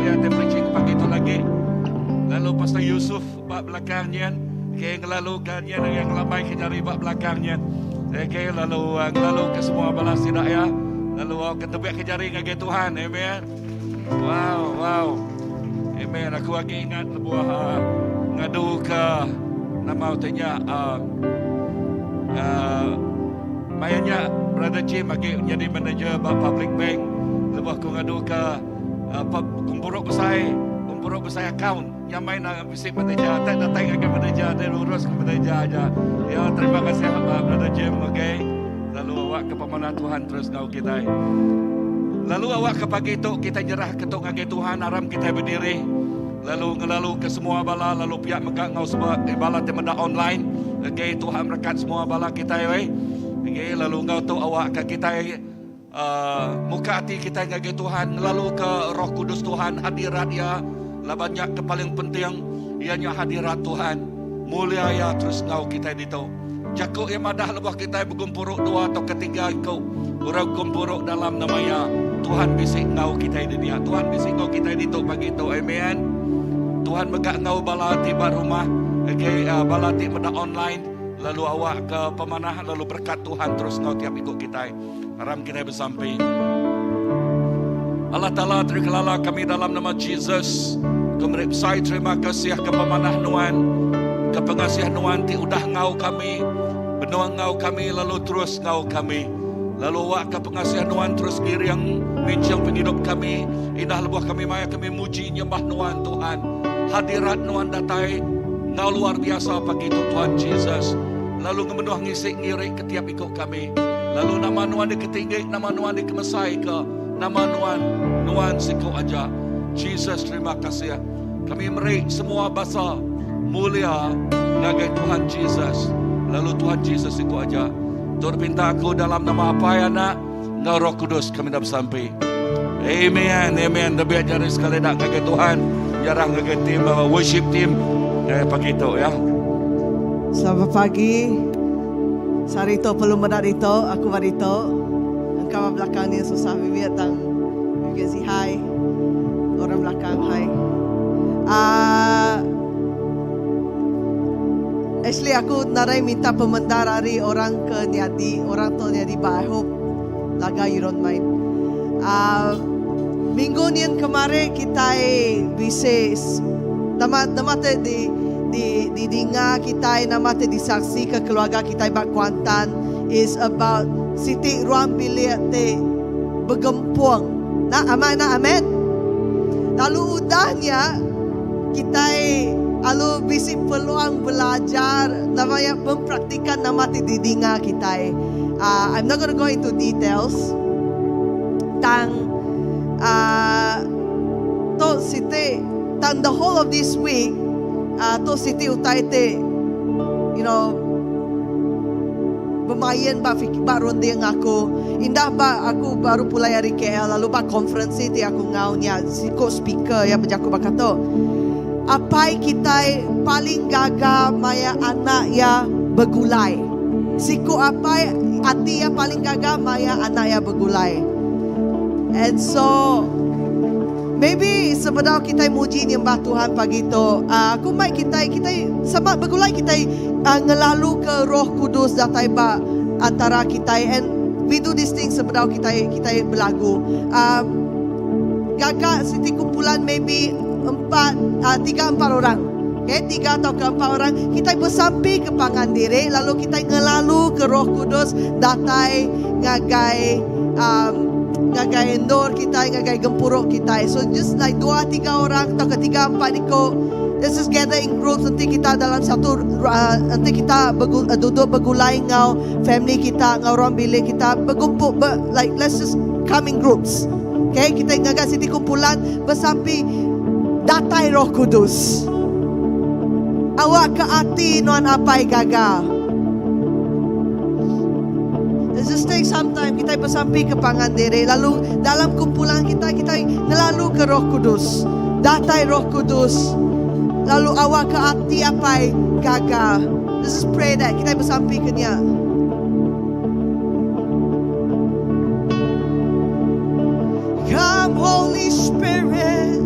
saya preaching pagi itu lagi. Lalu Pastor Yusuf bak belakangnya, kaya ngelalu ganyan yang lamai kenyari bak belakangnya. Kaya lalu ke semua balas tidak ya. Lalu ketebak kejari ngage Tuhan, amen. Wow. Amen. Aku lagi ingat lebuah ngadu ke nama utanya mayanya Brother Jim lagi jadi manager public bank. Lepas aku ngadu ke kumpuruk besar account yang main visit manager, datang ke manager, dia lurus ke manager aja. Ya, terima kasih Brother Jim, okay. Lalu awak ke pemanah Tuhan terus ngau kita. Lalu awak ke pagi itu kita nyerah ketuk ngage Tuhan, aram kita berdiri. Lalu ke semua bala, lalu pihak megak ngau sebab bala temenda online. Okay, Tuhan berkat semua bala kita ya. Okay, lalu ngau tu awak ke kita muka hati kita ngage Tuhan, lalu ke Roh Kudus Tuhan hadirat ya. Lah banyak ke paling penting ianya hadirat Tuhan. Mulia ya terus ngau kita itu. Jakuk yang madah lebah kita bergumpuruk dua atau ketiga kau. Orang gumpuruk dalam namanya Tuhan bisik ngau kita di dia. Tuhan bisik ngau kita itu pagi itu. Amen. Tuhan megak ngau balati bar rumah. Okay, balati pada online. Lalu awak ke pemanah, lalu berkat Tuhan terus ngau tiap ikut kita. Haram kita bersampai. Allah Ta'ala terikelala kami dalam nama Jesus. Kemeripsai terima kasih ke pemanah Nuan. Ke pengasih Nuan ti udah ngau kami. Benuang ngau kami lalu terus ngau kami. Lalu awak ke pengasih Nuan terus giring bincang penghidup kami. Indah lebuh kami maya kami muji nyembah Nuan Tuhan. Hadirat Nuan datai ngau luar biasa pagi itu Tuhan Jesus. Lalu ngemenuh ngisik ngirik ketiap ikut kami. Lalu nama Nuan diketinggi, nama Nuan dikemesai ke nama Nuan siku aja. Jesus terima kasih. Kami meri semua bahasa mulia ngagai Tuhan Jesus. Lalu Tuhan Jesus siku aja. Tuhan pinta aku dalam nama apa ya nak? Ngau Roh Kudus kami dah sampai. Amen. Tapi ajarin sekali dah ngagai Tuhan. Jarang ngagai tim worship team. Pagi itu ya. Selamat pagi. Sarito pelum menarito, aku marito. Engkau belakang ni susah bibir tang. Bibir si hai. Orang belakang hai. Actually aku narai minta pementar hari orang ke niadi, orang tu niadi but I hope laga you don't mind. Minggu nian kemarin kita bisa nama di dengar kita nama disaksi ke keluarga kita bak Kuantan is about siti ruang bilik te bergempuang. Amen. Lalu udahnya kita lalu bisi peluang belajar namanya mempraktikan nama didengar kita. I'm not going to go into details. To siti tang the whole of this week to siti utai te bermain ba rondeng aku indah ba aku baru pulai dari KL lalu ba conference ti aku ngaunya siko speaker ya bejaku bakato apa kita paling gagal maya anak ya bergulai siko apa hati ya paling gagal maya anak ya bergulai and so maybe sebenarnya kita muji nyembah Tuhan pagi itu. Aku mai kita sama bergulai kita ngelalu ke Roh Kudus datai ba antara kita and we do this thing sebenarnya kita berlagu. Gagak siti kumpulan maybe 3-4 orang. Okay, 3 atau ke 4 orang kita bersampai ke Pangandiri lalu kita ngelalu ke Roh Kudus datai ngagai endor kita, ngagai gempuruk kita. So just like 2-3 orang atau ke 3-4 iko, let's just gather in groups. Nanti kita dalam satu, nanti kita duduk bergulai ngau family kita, ngau orang bilik kita bergumpul, like let's just come in groups. Okay, kita ngagai siti kumpulan bersampai datai Roh Kudus. Awak ke hati nuan apai gagal. Let's just take some time. Kita bersampai ke Pangandiri. Lalu dalam kumpulan kita ngelalu ke Roh Kudus. Datai Roh Kudus. Lalu awak ke hati apa gagal. Let's just pray that kita bersampai ke dia. Come Holy Spirit.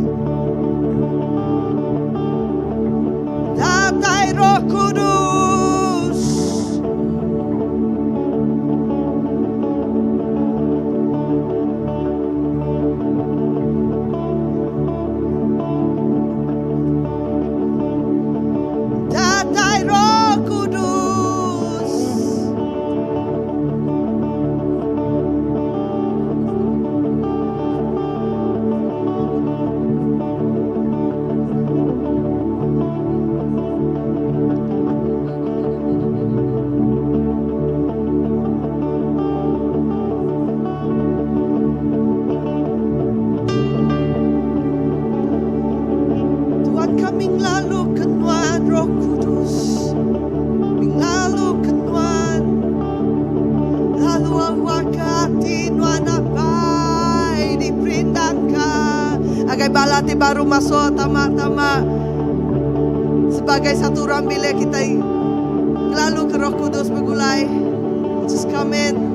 Roh Kudus. Datai Roh Kudus. Tuhan, kami lalu ke Tuhan Roh Kudus. Kami lalu ke Tuhan. Lalu awakati Tuhan apai diperintahkan. Agai balati baru masuk tamak-tamak. Sebagai satu orang bilik kita lalu ke Roh Kudus begulai. Just come in.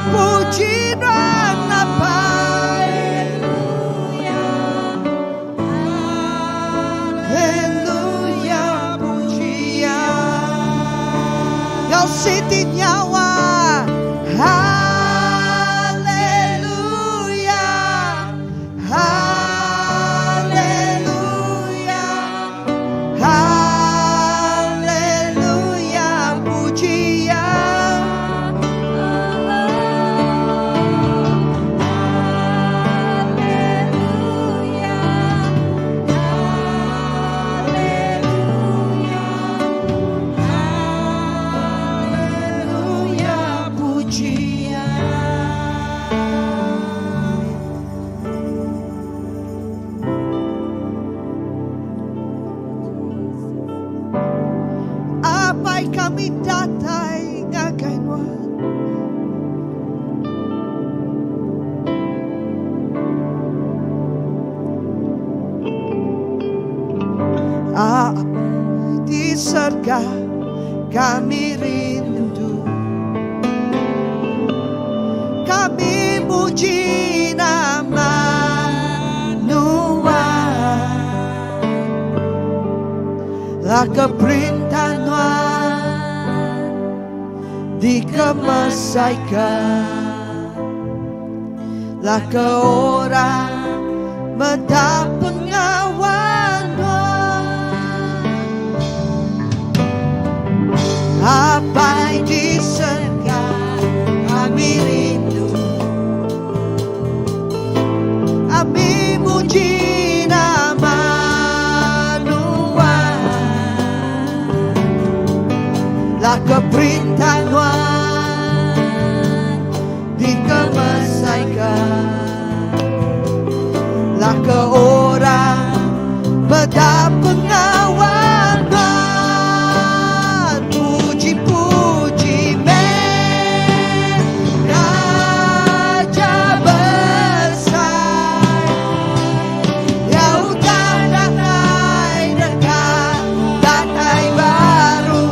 puji dan Haleluya, pujian Kau siti nyawa. Haleluya, haleluya, haleluya, pujian haleluya, pujian. Apai kami datai ngagai nuan di surga kami rindu, kami muji nama Tuhan. Lah keperintah Tuhan dikemasaikan, lah ke orang mendapat pengawan Tuhan. Apa di surga kami rindu, kami muji nama Tuhan. Lah keperintah Tuhan dikemasaikan, lah ke orang mendapat pengawan Tuhan. Puji-puji Raja besar, yang udah datai dekat, datai baru.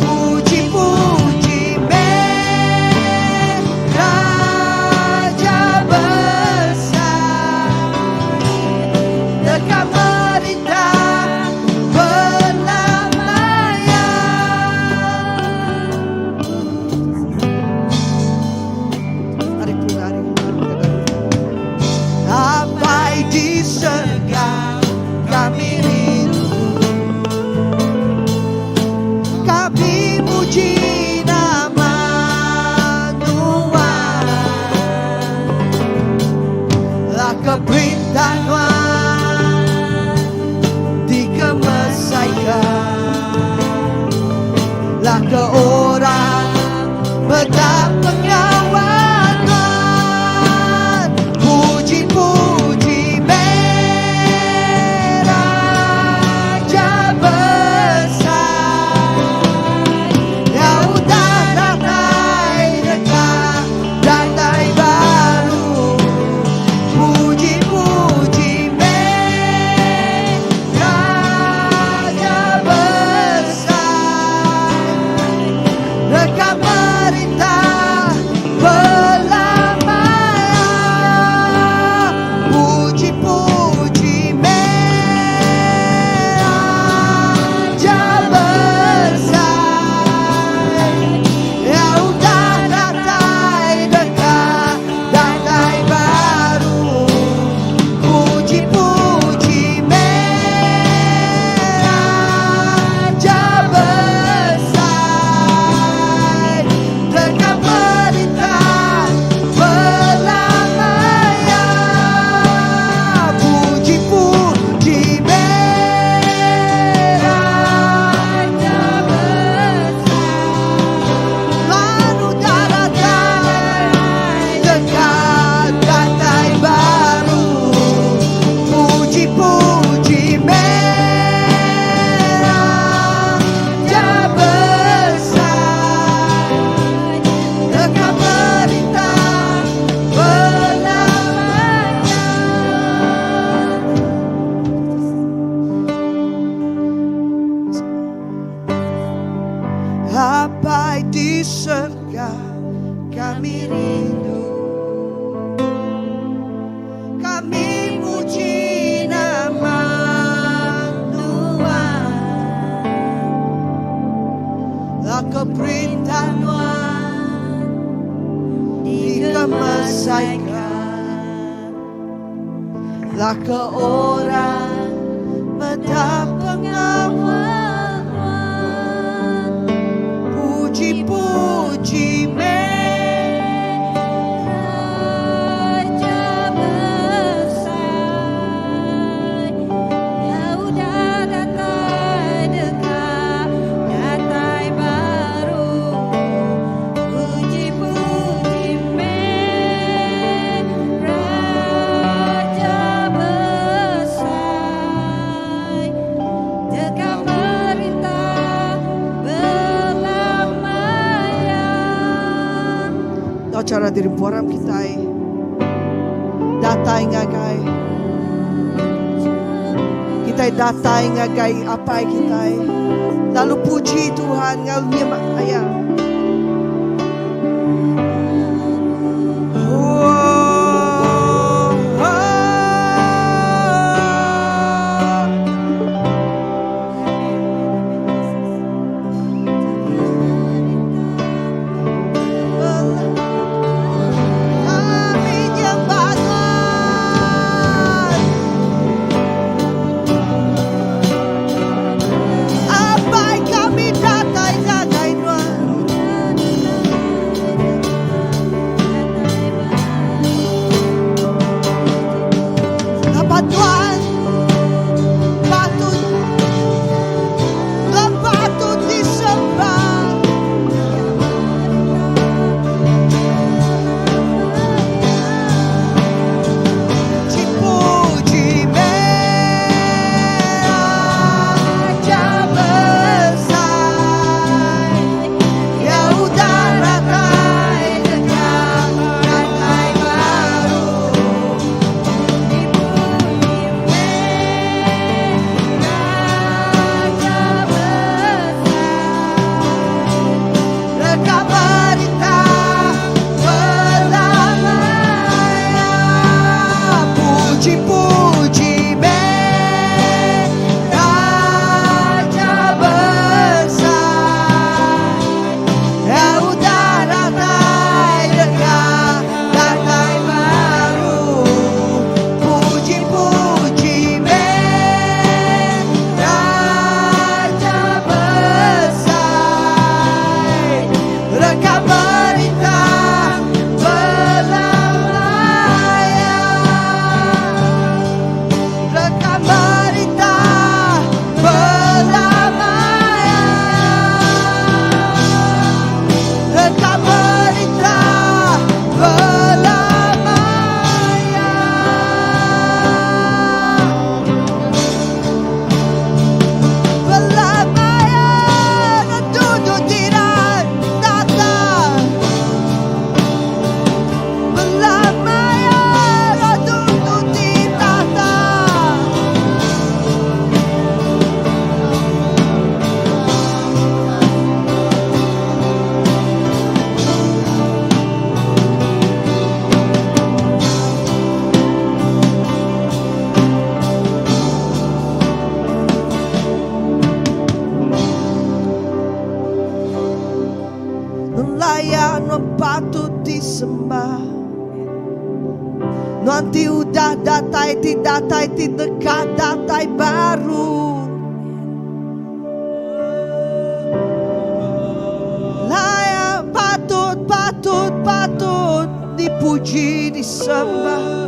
Puji-puji Raja besar, dekat merintah berlamanya. Mari pulang, sampai di surga kami rindu, kami muji nama Tuhan. Lah keperintah Tuhan dikemasaikan, lah ke orang mendapat pengawan Tuhan. Puji-puji Raja besar, yang udah datai dekat, datai baru. Puji-puji Raja besar, dekat merintah berlamanya. Puji-puji Raja besar, yang udah datai dekat, datai baru. Puji-puji Raja besar, dekat merintah berlamanya. Puji-puji Raja besar, lalu datai dekat, datai baru. Puji-puji Raja besar, dekat merintah berlamanya. Apa di surga kami rindu, kami puji nama Tuhan. Laka perintah Tuhan dikemasaikan, laka orang mendapat pengakuan. Puji-puji Raja besar, Kau dah datai dekat, datai baru. Puji-puji Raja besar, dekat perintah belamanya. Tau cara diri boram kita datai ngagai, kita datai ngagai apa kita lalu puji Tuhan ngalunya ayah. Layak non patut disembah, nanti udah datai dekat datai baru. Layak patut dipuji disembah.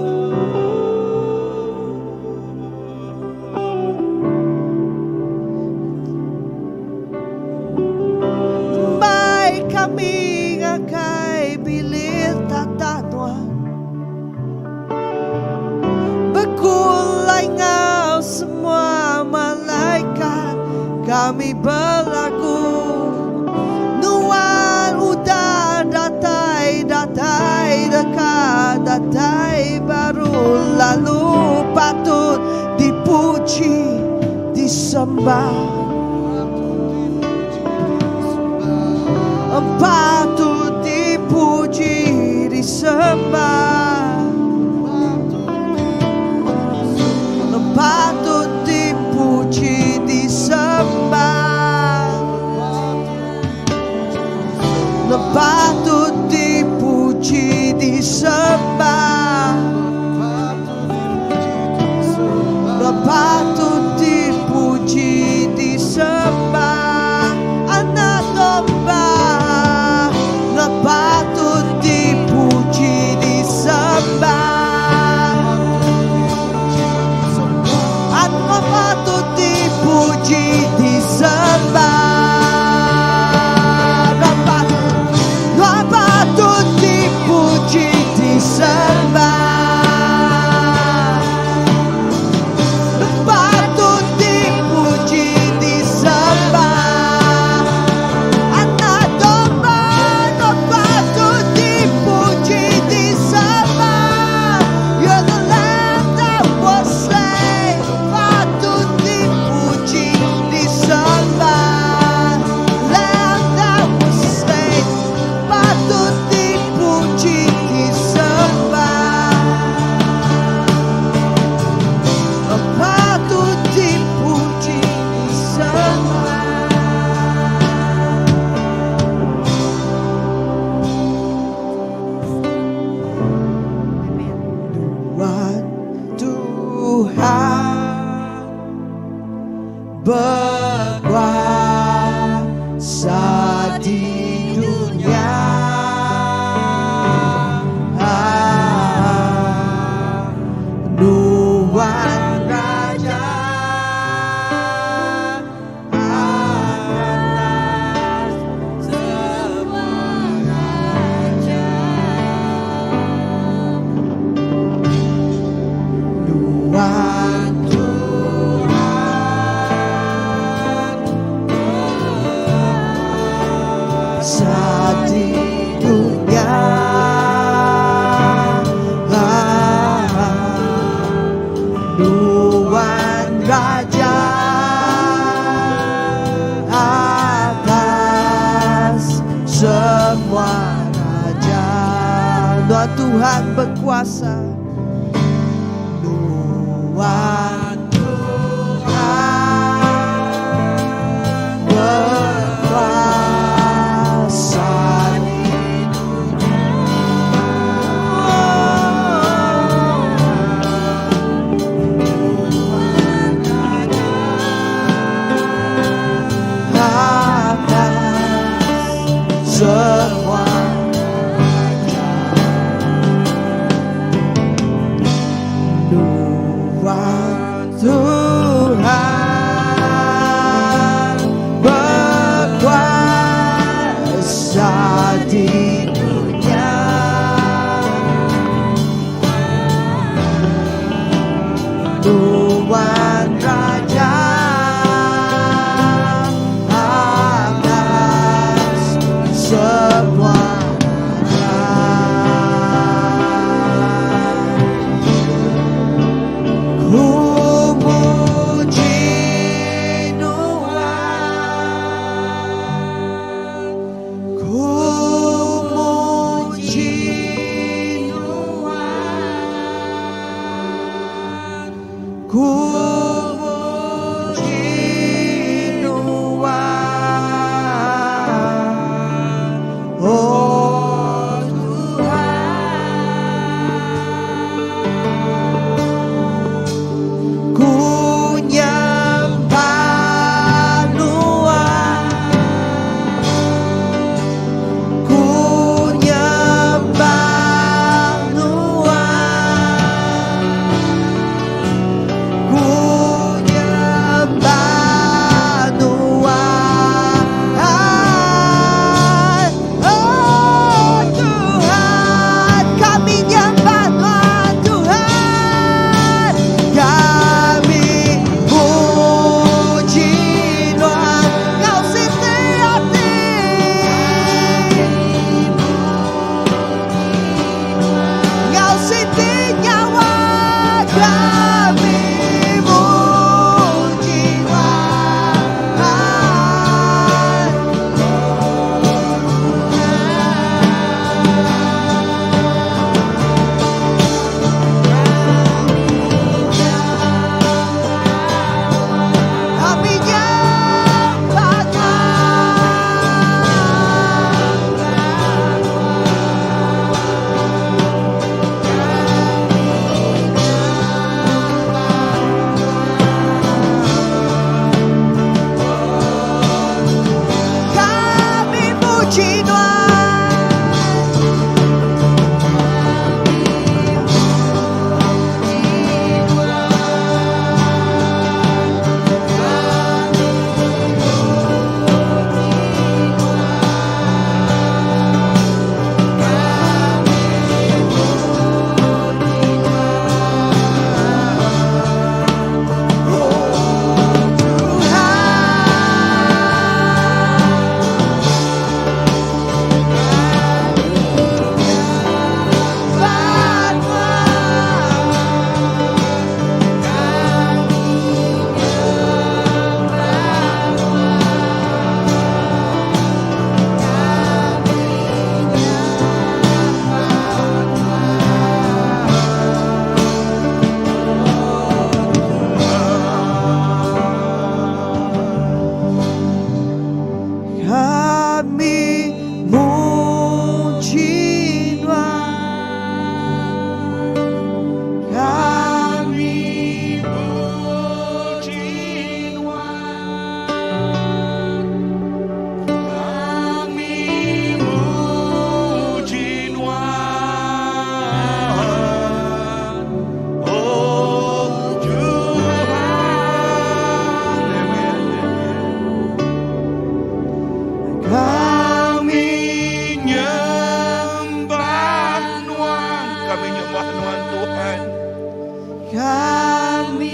Kami ngakai bilir tata Tuhan, bekulai ngau semua malaikat, kami berlaku nuan udah datai dekat datai baru, lalu patut dipuji disembah. Patut dipuji di dunia. Tuhan Raja atas semua raja. Tuhan kuasa di dunia. Tuhan Raja atas semua raja. Tuhan berkuasa. Tuhan berkuasa di semua raja. Tuhan berkuasa di dunia. Tuhan Raja atas semua Kami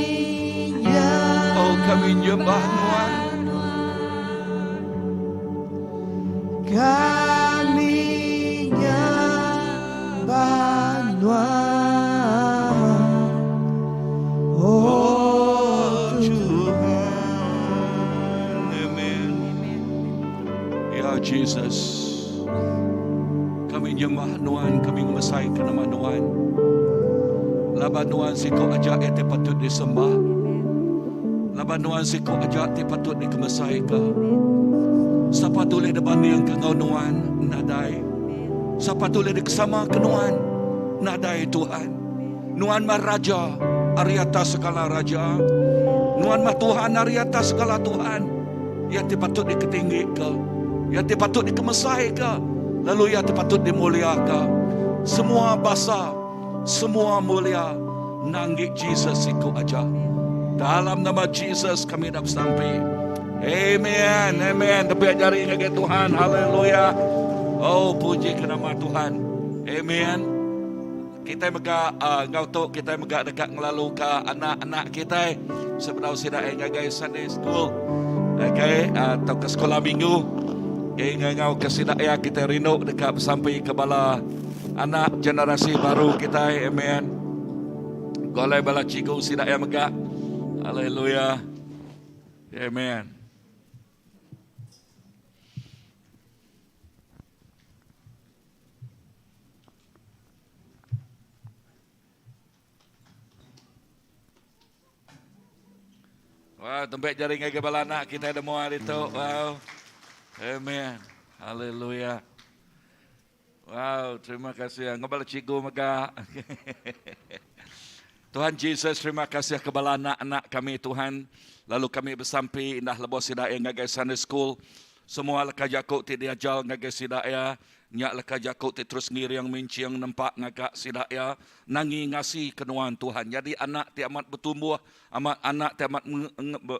Oh, kami nyembah Tuhan. Kami nyembah Tuhan. Oh Tuhan. Amen. Ya Jesus. Kami nyembah Tuhan, kami ngemasai ke nama Tuhan. Laban Tuhan siku aja ete patut disembah. Laban Tuhan siku aja ete patut dikemasai ke. Siapa tulis depan yang kengau Tuhan nadai. Siapa tulis kesama ke Tuhan nadai Tuhan. Tuhan mah raja ari atas segala raja. Tuhan mah Tuhan ari atas segala Tuhan. Yang patut diketinggi ke. Yang patut dikemasai ke. Lalu yang patut dimuliakan. Semua basa, semua mulia nanggik Jesus siku aja. Dalam nama Jesus kami dapat sampai. Amen, amen. Tepi jari ke Tuhan, haleluya. Oh, puji ke nama Tuhan. Amen. Kita mega ngautuk, kita mega dekat ngelalu ke anak-anak kita. Sebenarnya sudah ngagai Sunday school. Okay, atau ke sekolah minggu. Ngau kesidaya kita rindu dekat sampai ke bala anak generasi baru kita. Amen. Golai bala cikgu sidaya mega. Haleluya. Amen. Wow, tempat jaring ke bala anak kita ada muat itu. Wow. Amen. Haleluya. Wow, terima kasih. Ngabala cikgu mega. Tuhan Yesus, terima kasih kepada anak-anak kami Tuhan. Lalu kami bersampai indah lebos sidaya ngagai Sunday School. Semua leka jakuk ti diajal ngagai sidaya. Nyak leka jakuk ti terus ngiri yang minci yang nampak ngagak sidaya. Nangi ngasi kenuan Tuhan. Jadi anak ti amat bertumbuh. Anak ti amat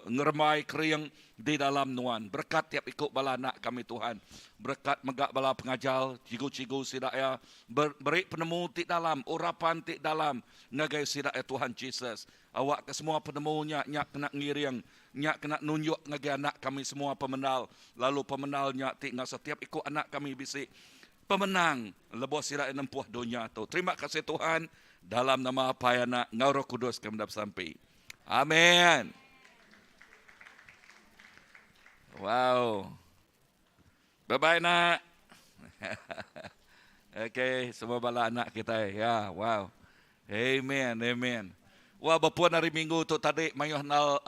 ngeremai kering di dalam nuan. Berkat tiap ikut bala anak kami Tuhan. Berkat megak bala pengajar, cigu-cigu sidaya. Beri penemu ti dalam, urapan ti dalam. Ngagai sidaya Tuhan Jesus. Awak ke semua penemunya, nyak kena ngiring. Nyak kena nunjuk ngagai anak kami semua pemenal. Lalu pemenalnya ti nga setiap ikut anak kami bisik. Pemenang lebos sidaya nempuh dunia tu. Terima kasih Tuhan. Dalam nama Payana Ngau Roh Kudus kami dapat sampai. Amin. Wow. Bye-bye nak. Okay, semua bala anak kita. Ya, wow. Amen, amen. Wah, bapuan hari Minggu tu tadi mayuh nal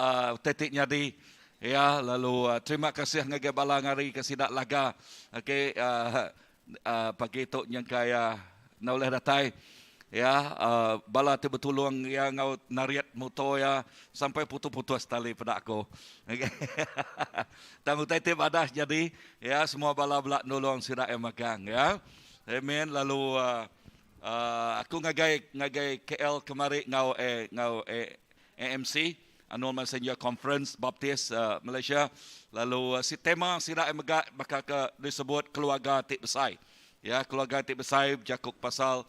tetik nyadi. Ya, lalu terima kasih ngagai bala ngari kesidak laga. Okay, pagi tu yang kaya nauleh datai. Ya, bala tu betulung yang ngau nariat moto ya sampai putus-putus tali pada aku. Okay. Tangguh tetik badah jadi ya semua bala belak nolong sidak yang magang ya. Amen. Lalu aku ngagai KL kemari ngau AMC Annual Messenger Conference Baptist Malaysia. Lalu si tema sidak yang megak bakal disebut keluarga tik besai. Ya, keluarga tik besai jakuk pasal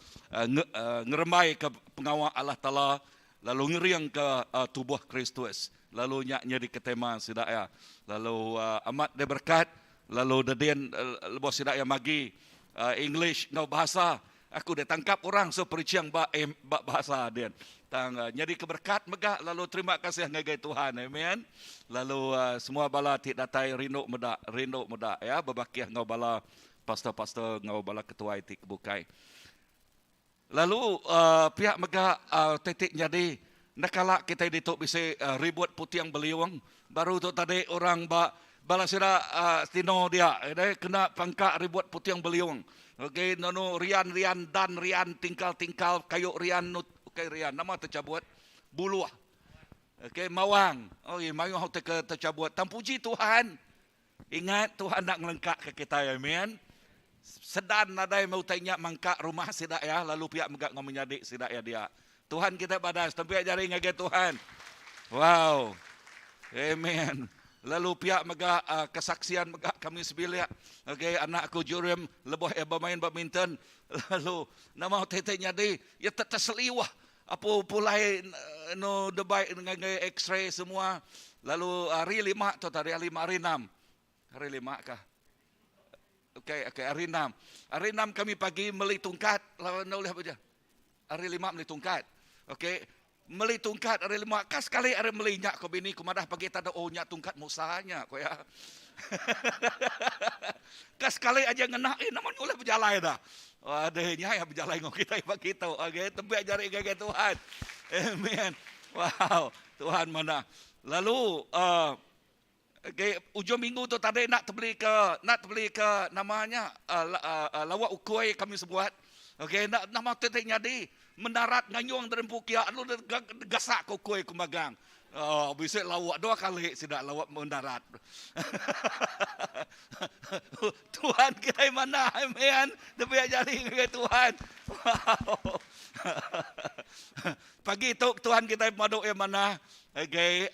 ngeremai ke pengawal Allah Ta'ala, lalu ngeriang ke tubuh Kristus. Lalu nyaknya di ketema sidak ya. Lalu amat dia berkat, lalu dedian lebos sidak ya magi English ngau bahasa. Aku dia tangkap orang so periciang bahasa dia. Jadi keberkat megah, lalu terima kasih ngagai Tuhan. Amen. Lalu semua bala tik datai rindu muda ya, berbakiah ngau bala pastor-pastor ngau bala ketua etik bukai. Lalu pihak megah tetik jadi nakala kita dituk bisa ribut putih yang beliung baru tu tadi orang bala sira tino dia kena pangka ribut putih yang beliung. Okey, nono rian dan rian tingkal kayu rian okey rian nama tercabut buluh. Okey, mawang. Oh, mayu hau tercabut. Tampuji Tuhan. Ingat Tuhan nak ngelengkak ke kita, amen. Sedan nadai mau tanya mangkak rumah sidak ya, lalu pihak megak ngom menyadik sidak ya dia. Tuhan kita badas, tapi jari ngagai Tuhan. Wow. Amen. Lalu pihak megak kesaksian megak kami sebilik. Okey, anakku Jurem lebih bermain badminton. Lalu nama tete nyadi ya terseliwah. apa pulai no debai dengan X-ray semua. Lalu hari 5 tu tadi hari 5 hari 6. Hari 5 kah? Okey, hari 6. Hari 6 kami pagi meli tungkat. Lawan oleh apa je? Hari 5 meli tungkat. Okey. Meli tungkat hari 5. Kas sekali hari meli nyak ko bini ko madah pagi tada nyak tungkat musanya ko ya. Kas sekali aja ngena naman oleh berjalan dah. Adanya yang berjalan ngok kita bagi kita. Okey, tempat ajari gaya Tuhan. Amen. Wow, Tuhan mana. Lalu okay, ujung minggu tu tadi nak beli ke namanya lawak ukui kami sebuat. Okey, nak nama tetek nyadi mendarat nganyung dari pukia lalu gasak ukui kumagang. Oh, bisa lawak 2 kali sudah lawak mendarat. Tuhan kita mana, amen. Tapi jadi ke Tuhan. Wow. Pagi itu Tuhan kita maduk yang mana? Okay,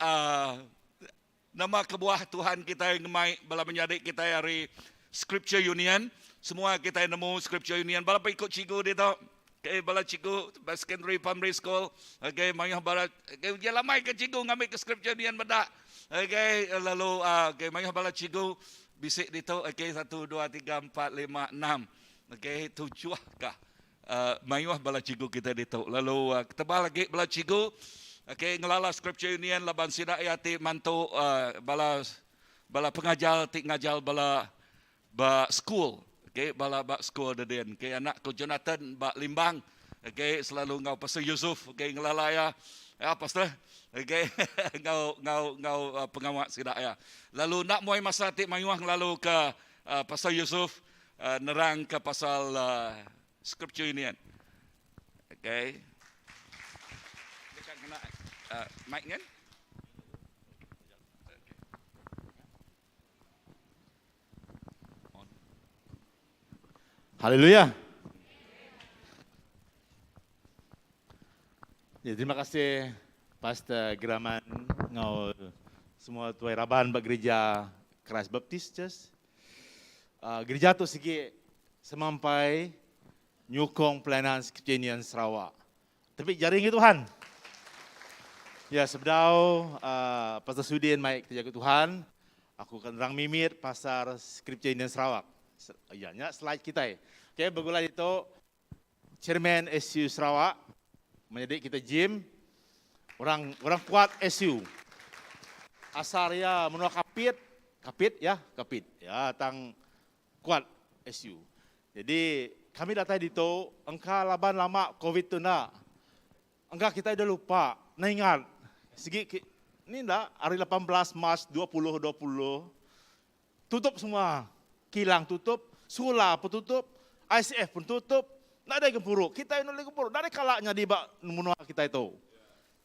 nama kebuah Tuhan kita yang mai bala menjadi kita hari Scripture Union. Semua kita yang nemu Scripture Union. Bala ikut cikgu dia tu. Okay, bala cikgu secondary primary school. Okay, mayah bala okay, dia lamai ke cikgu ngambil ke Scripture Union bedak. Okay, lalu okay, mayah bala cikgu bisik dia tu. Okay, 1 2 3 4 5 6. Okay, 7 kah? Mayah bala cikgu kita dia tu. Lalu ketebal lagi bala cikgu. Okay, ngelala Scripture Union laban sida ayati mantu bala pengajar tik ngajal bala school. Okay, bala school deden. Okay, anak ko Jonathan Limbang. Okay, selalu ngau Pastor Yusuf. Okay, ngelala ya Pastor. Okay, ngau pengawat sida ya. Lalu nak muai masa tik mayuah lalu ke Pastor Yusuf nerang ke pasal Scripture Union. Okay. Mic kan? Haleluya. Ya, terima kasih Pastor Graman ngau semua tuai raban bak gereja Christ Baptist Church. Gereja tu segi semampai nyukong pelayanan Scripture Sarawak. Tapi jaring Tuhan. Ya, sebedau Pastor Sudin mai kita jaga Tuhan. Aku akan rang mimit pasar Scripture Sarawak. Ya, slide kita. Okay, bergulai itu Chairman SU Sarawak menjadi kita gym orang kuat SU. Asar ya menua kapit ya tang kuat SU. Jadi kami datang itu engkau laban lama COVID tu nak. Engkau kita dah lupa, nak ingat. Segi ni dah hari 18 Mac 2020 tutup semua. Kilang tutup, Sula pun tutup, ICF pun tutup, nak ada gempuruk. Kita ini lagi gempuruk, dari kalaknya di menua kita itu.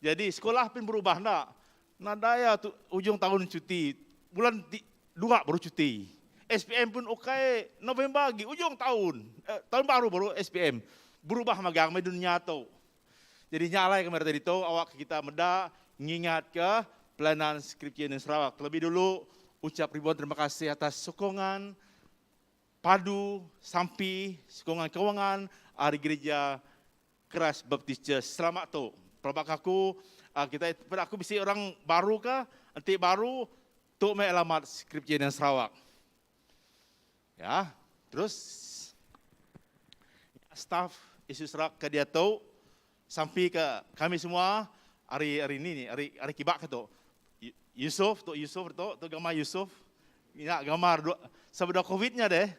Jadi sekolah pun berubah nak. Nadaya tu ujung tahun cuti, bulan 2 baru cuti. SPM pun okey, November lagi, ujung tahun, tahun baru SPM. Berubah magang di dunia tu. Jadi nyalai kemarin tadi tu, awak kita meda ngingat ke pelayanan Scripture Sarawak. Terlebih dulu, ucap ribuan terima kasih atas sokongan, padu, sampi, sokongan kewangan hari gereja Christ Baptist Church. Selamat tu. Pelabak aku bisa orang baru ke, nanti baru tu mai alamat Scripture Sarawak. Ya, terus staff isu Sarawak ke dia tu sampai ke kami semua hari ini ni hari kibak ke tu. Yusuf tu gambar Yusuf. Ingat gambar sebelum Covid-nya deh.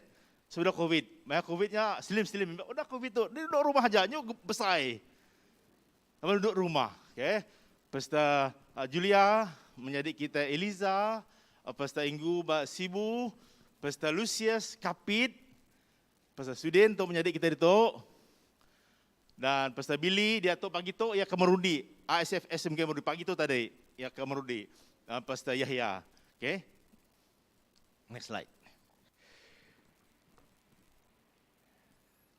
Sebelum Covid. Maya Covid-nya slim. Udah Covid tu, dia duduk rumah aja, nyuk besar. Nama duduk rumah, okey. Pastor Julia menjadi kita Eliza, Pastor Inggu Sibu, Pastor Lucius Kapit, Pastor Sudin tu menjadi kita itu. Dan Pastor Billy dia tu pagi tu ia ke Merudi, ASF SMK Merudi pagi tu tadi ia ke Merudi. Dan Pastor Yahya. Okey. Next slide.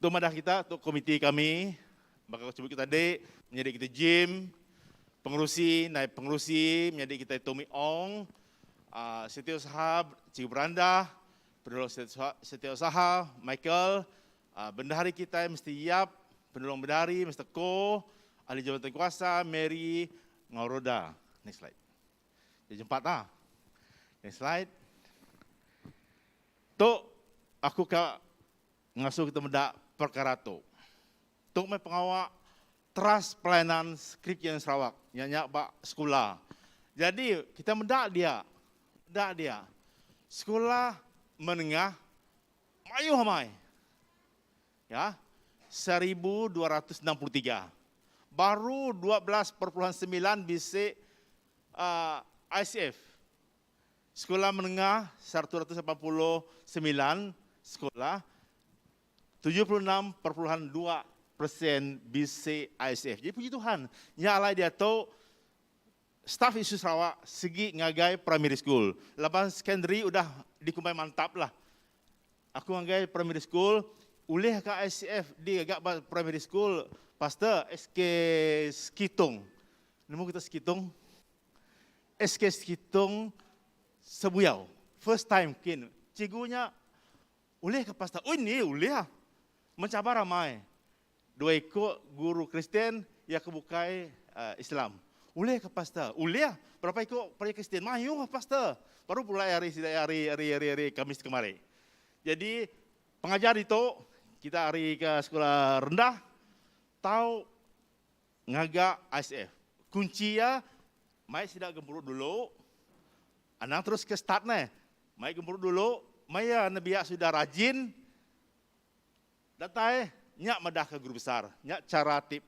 Tu madah kita, tu komiti kami, bakal sebut kita tadi, menjadi kita gym, pengurusi menjadi kita Tommy Ong, setiausaha Cikgu Beranda, penolong setiausaha Michael, bendahari kita mesti Yap, penolong bendahari Mr. Ko, ahli jabatan kuasa, Mary Ngauroda. Next slide. Jadi jempat lah. Next slide. Tok, aku ngasuh kita mendak perkara tu. Tok mai pengawak teras pelayanan Skripsian Sarawak. Nyanyak bak sekolah. Jadi kita mendak dia. Sekolah menengah mayu hamai. Ya. 1263. Baru 12,9 bisik ICF. Sekolah menengah 189 sekolah, 76,2% BC ISF. Jadi puji Tuhan, nyalai dia tahu staf Yesus Sarawak segi ngagai primary school. Lepas secondary udah dikumpai mantap lah. Aku ngagai primary school, ulih ke ICF di agak primary school, pastor SK Skitung. Nemu kita Skitung? SK Skitung Sebuyau. First time kin. Cigunya ulih ke pastor. Oh ini ulih. Mencabar ramai. 2 ekor guru Kristen yang kebukai Islam. Ulih ke pastor. Ulih. Berapa ekor pria Kristen? Mayu pastor. Baru pula hari Kamis kemarin. Jadi pengajar itu kita hari ke sekolah rendah tahu ngagak ISF. Kunci ya mai tidak gemburuk dulu. Anang terus ke start nih. Mai gemburuk dulu, mai ya nabiya sudah rajin. Datai nyak madah ke guru besar, nyak cara tip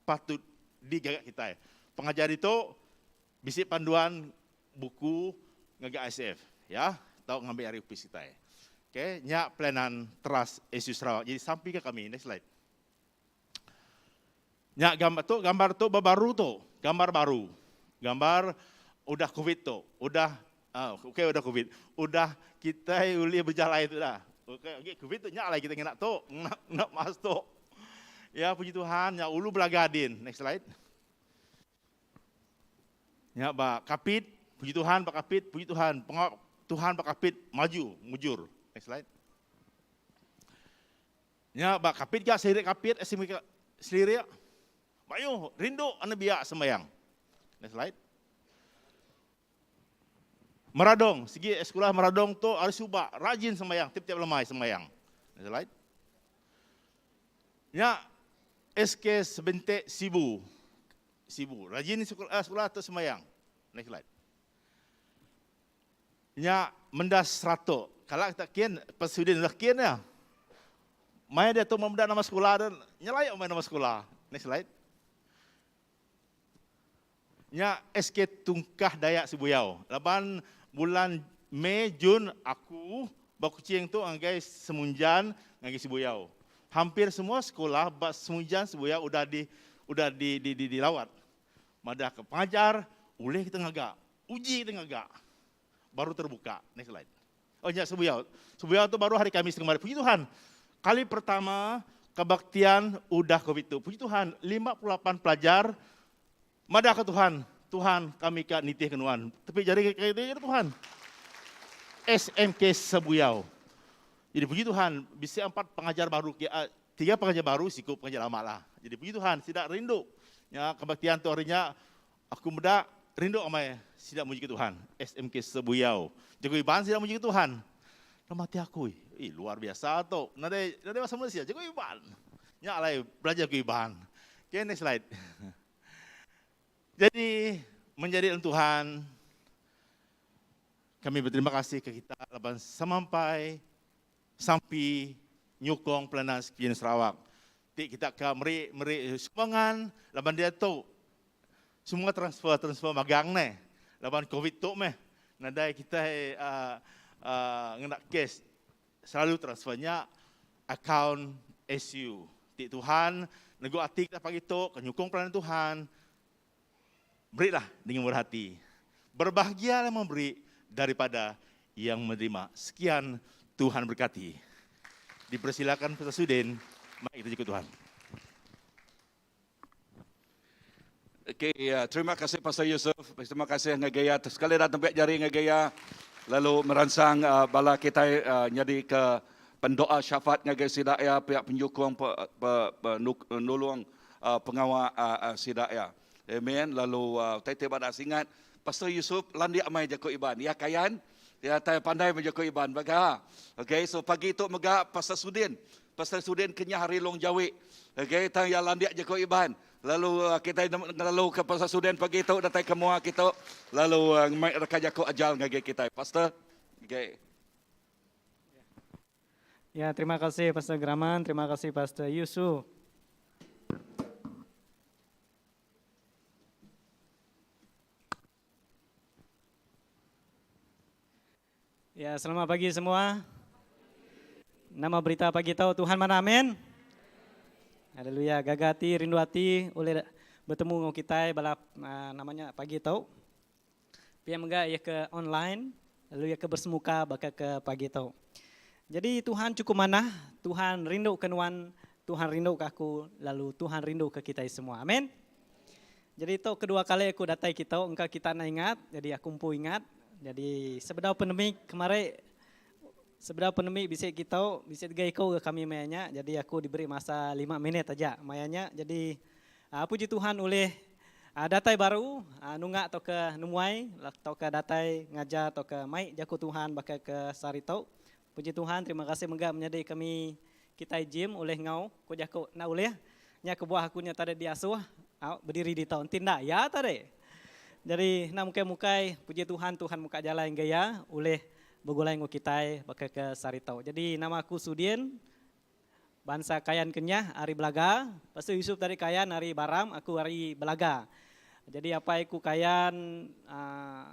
patut digagak kita. Pengajar itu bisik panduan buku ngagak ISF, ya. Tahu ngambil hari upis kita. Oke, nyak pelayanan teras Yesus Sarawak. Jadi sampai ke kami, next slide. Nyak gambar tu baru tu, gambar baru. Gambar udah COVID tu, udah COVID. Udah kita uli berjalan itu dah. Okey, COVID tu nyak lagi kita nak tu, nak mas tu. Ya puji Tuhan, nyak ulu belagadin. Next slide. Nyak ba kapit, puji Tuhan ba kapit, puji Tuhan. Tuhan ba kapit maju, mujur. Next slide. Nyak ba kapit ga selirik kapit, selirik. Bayu, rindu anak biak sembayang. Next slide. Meradong, segi sekolah Meradong tu harus ubah, rajin sembayang, tiap-tiap lemai sembayang. Next slide. Ya, SK Sebentek Sibu, rajin sekolah tu sembayang. Next slide. Ya, mendas 100. Kalau kita kian, pasudin dah kian ya. Mai dia tu memenda nama sekolah dan nyelai main nama sekolah. Next slide. Nya SK Tungkah Dayak Sibuyau. Laban bulan Mei Jun aku bakucing tu anggai Semunjan anggai Sibuyau. Hampir semua sekolah Semunjan Sibuyau udah dilawat. Madah ke pengajar, ulih kita ngagak, uji kita ngagak. Baru terbuka. Next slide. Oh ya Sibuyau. Sibuyau tu baru hari Kamis kemarin. Puji Tuhan. Kali pertama kebaktian udah COVID tu. Puji Tuhan, 58 pelajar madah ke Tuhan, Tuhan kami kat nitih kenuan. Tapi jari kaya Tuhan. SMK Sebuyau. Jadi puji Tuhan, bisa 4 pengajar baru, 3 pengajar baru, sikup pengajar lama lah. Jadi puji Tuhan, tidak rindu. Ya, kebaktian tu harinya, aku muda rindu amai, tidak muji ke Tuhan. SMK Sebuyau. Jago Iban tidak muji ke Tuhan. Nama mati aku, luar biasa tu. Nade bahasa Malaysia, Jago Iban. Ya lah, belajar ke Iban. Okay, next slide. Jadi menjadi Tuhan, kami berterima kasih ke kita laban sampai nyukong pelayanan Skripsian Sarawak. Kita ke meri sumbangan, laban dia tu semua transfer magang ne, laban COVID tu meh, nadai kita ngenak kes selalu transfernya account SU. Tuhan nego hati kita pagi tu, nyukong pelayanan Tuhan. Berilah dengan berhati. Berbahagialah memberi daripada yang menerima. Sekian, Tuhan berkati. Dipersilakan Pastor Sudin, mari kita ikut Tuhan. Okey, terima kasih Pastor Yusuf. Terima kasih ngagaya. Sekali datang pihak jari ngagaya. Lalu merangsang bala kita jadi ke pendoa syafaat ngagaya sidaya pihak penyukung penolong pengawal sidak ya. Amen. Lalu tiap ada singat Pastor Yusuf landia mai jako iban. Ya kayan, ya tay pandai menjako iban baga. Okay, so pagi itu mega Pastor Sudin kenyah hari long Jawi. Okay, tay ya landia jako iban. Lalu kita lalu ke Pastor Sudin pagi itu datang ke mua kita. Lalu mai reka jako ajal ngage kita. Pastor. Okay. Ya, terima kasih Pastor Graman, terima kasih Pastor Yusuf. Ya, selamat pagi semua. Nama berita pagi tahu Tuhan mana, amin. Haleluya, gagati, rindu hati oleh bertemu dengan kita balap namanya pagi tahu. Pihak menga ya ke online, lalu ya ke bersemuka bakal ke pagi tahu. Jadi Tuhan cukup mana, Tuhan rindu ke nuan, Tuhan rindu ke aku, lalu Tuhan rindu ke kita semua. Amin. Jadi itu kedua kali aku datai kita, engkau kita nak ingat, jadi aku pun ingat. Jadi sebedah pandemik kemarin, sebedah pandemik bisa kita, bisa gay kau ke kami mayanya. Jadi aku diberi masa 5 menit aja mayanya. Jadi puji Tuhan oleh datai baru, nunggak atau ke numuai, atau ke datai ngajar atau ke mai jaku Tuhan bakal ke Saritau. Puji Tuhan, terima kasih menggak menyadai kami kita gym oleh ngau, ko jako na oleh nya ke buah aku nya tadi diasuh, berdiri di tahun tindak ya tadi. Jadi na mukai puji Tuhan, Tuhan muka jalan gaya oleh begulai ngo kita bakal ke Saritau. Jadi nama aku Sudin, bangsa Kayan Kenyah, Ari Belaga. Pastor Yusuf tadi Kayan, Ari Baram, aku Ari Belaga. Jadi apa aku Kayan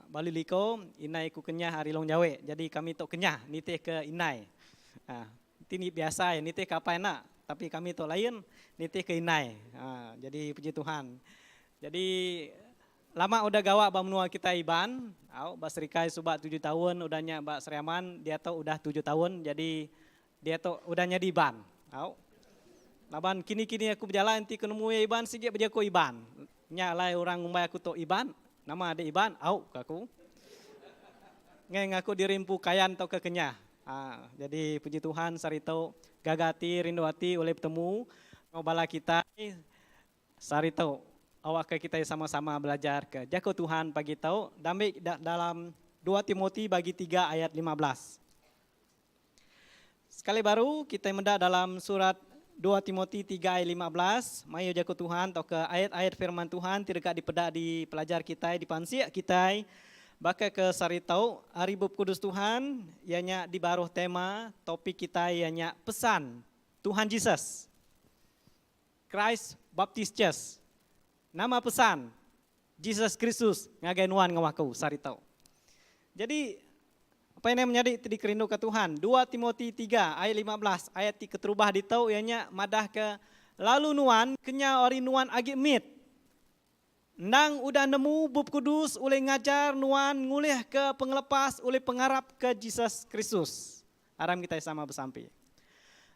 Bali Liko, Inai ku Kenyah Ari Long Jawe. Jadi kami tok Kenyah, nitih ke Inai. Ini biasa ya, nitih ke apa enak. Tapi kami tok lain, nitih ke Inai. Jadi puji Tuhan. Jadi lama udah gawa bamnua kita Iban. Bas Rikai subak 7 tahun, udahnya Mbak Seriaman, dia tok udah 7 tahun. Jadi dia tok udahnya di Iban. Laban kini-kini aku berjalan, nanti kenemu Iban, sikit berjako Iban. Nyalai orang ngumbai aku tok Iban, nama ada Iban, aku. Ngeng aku dirimpu Kayan atau ke Kenyah. Jadi puji Tuhan Saritau gagati rindu hati oleh bertemu ngobala kita Saritau awak ke kita sama-sama belajar ke jako Tuhan pagi tahu dalam 2 Timothy bagi 3 ayat 15. Sekali baru kita mendak dalam surat 2 Timothy 3 ayat 15, mayo jako Tuhan atau ke ayat-ayat firman Tuhan tidak dipedak di pelajar kita, di pansiak kita, bakal ke Saritau, hari Bub Kudus Tuhan, ianya di baruh tema, topik kita ianya pesan Tuhan Yesus, Christ Baptist Church, nama pesan, Jesus Kristus, ngagainuan ngawaku Saritau. Jadi, apa yang menjadi tadi kerindu ke Tuhan? 2 Timothy 3 ayat 15 ayat keterubah di tau ianya madah ke lalu nuan kenya ori nuan agi mit. Nang udah nemu Bub Kudus oleh ngajar nuan ngulih ke pengelepas oleh pengarap ke Jesus Kristus. Aram kita sama bersampai.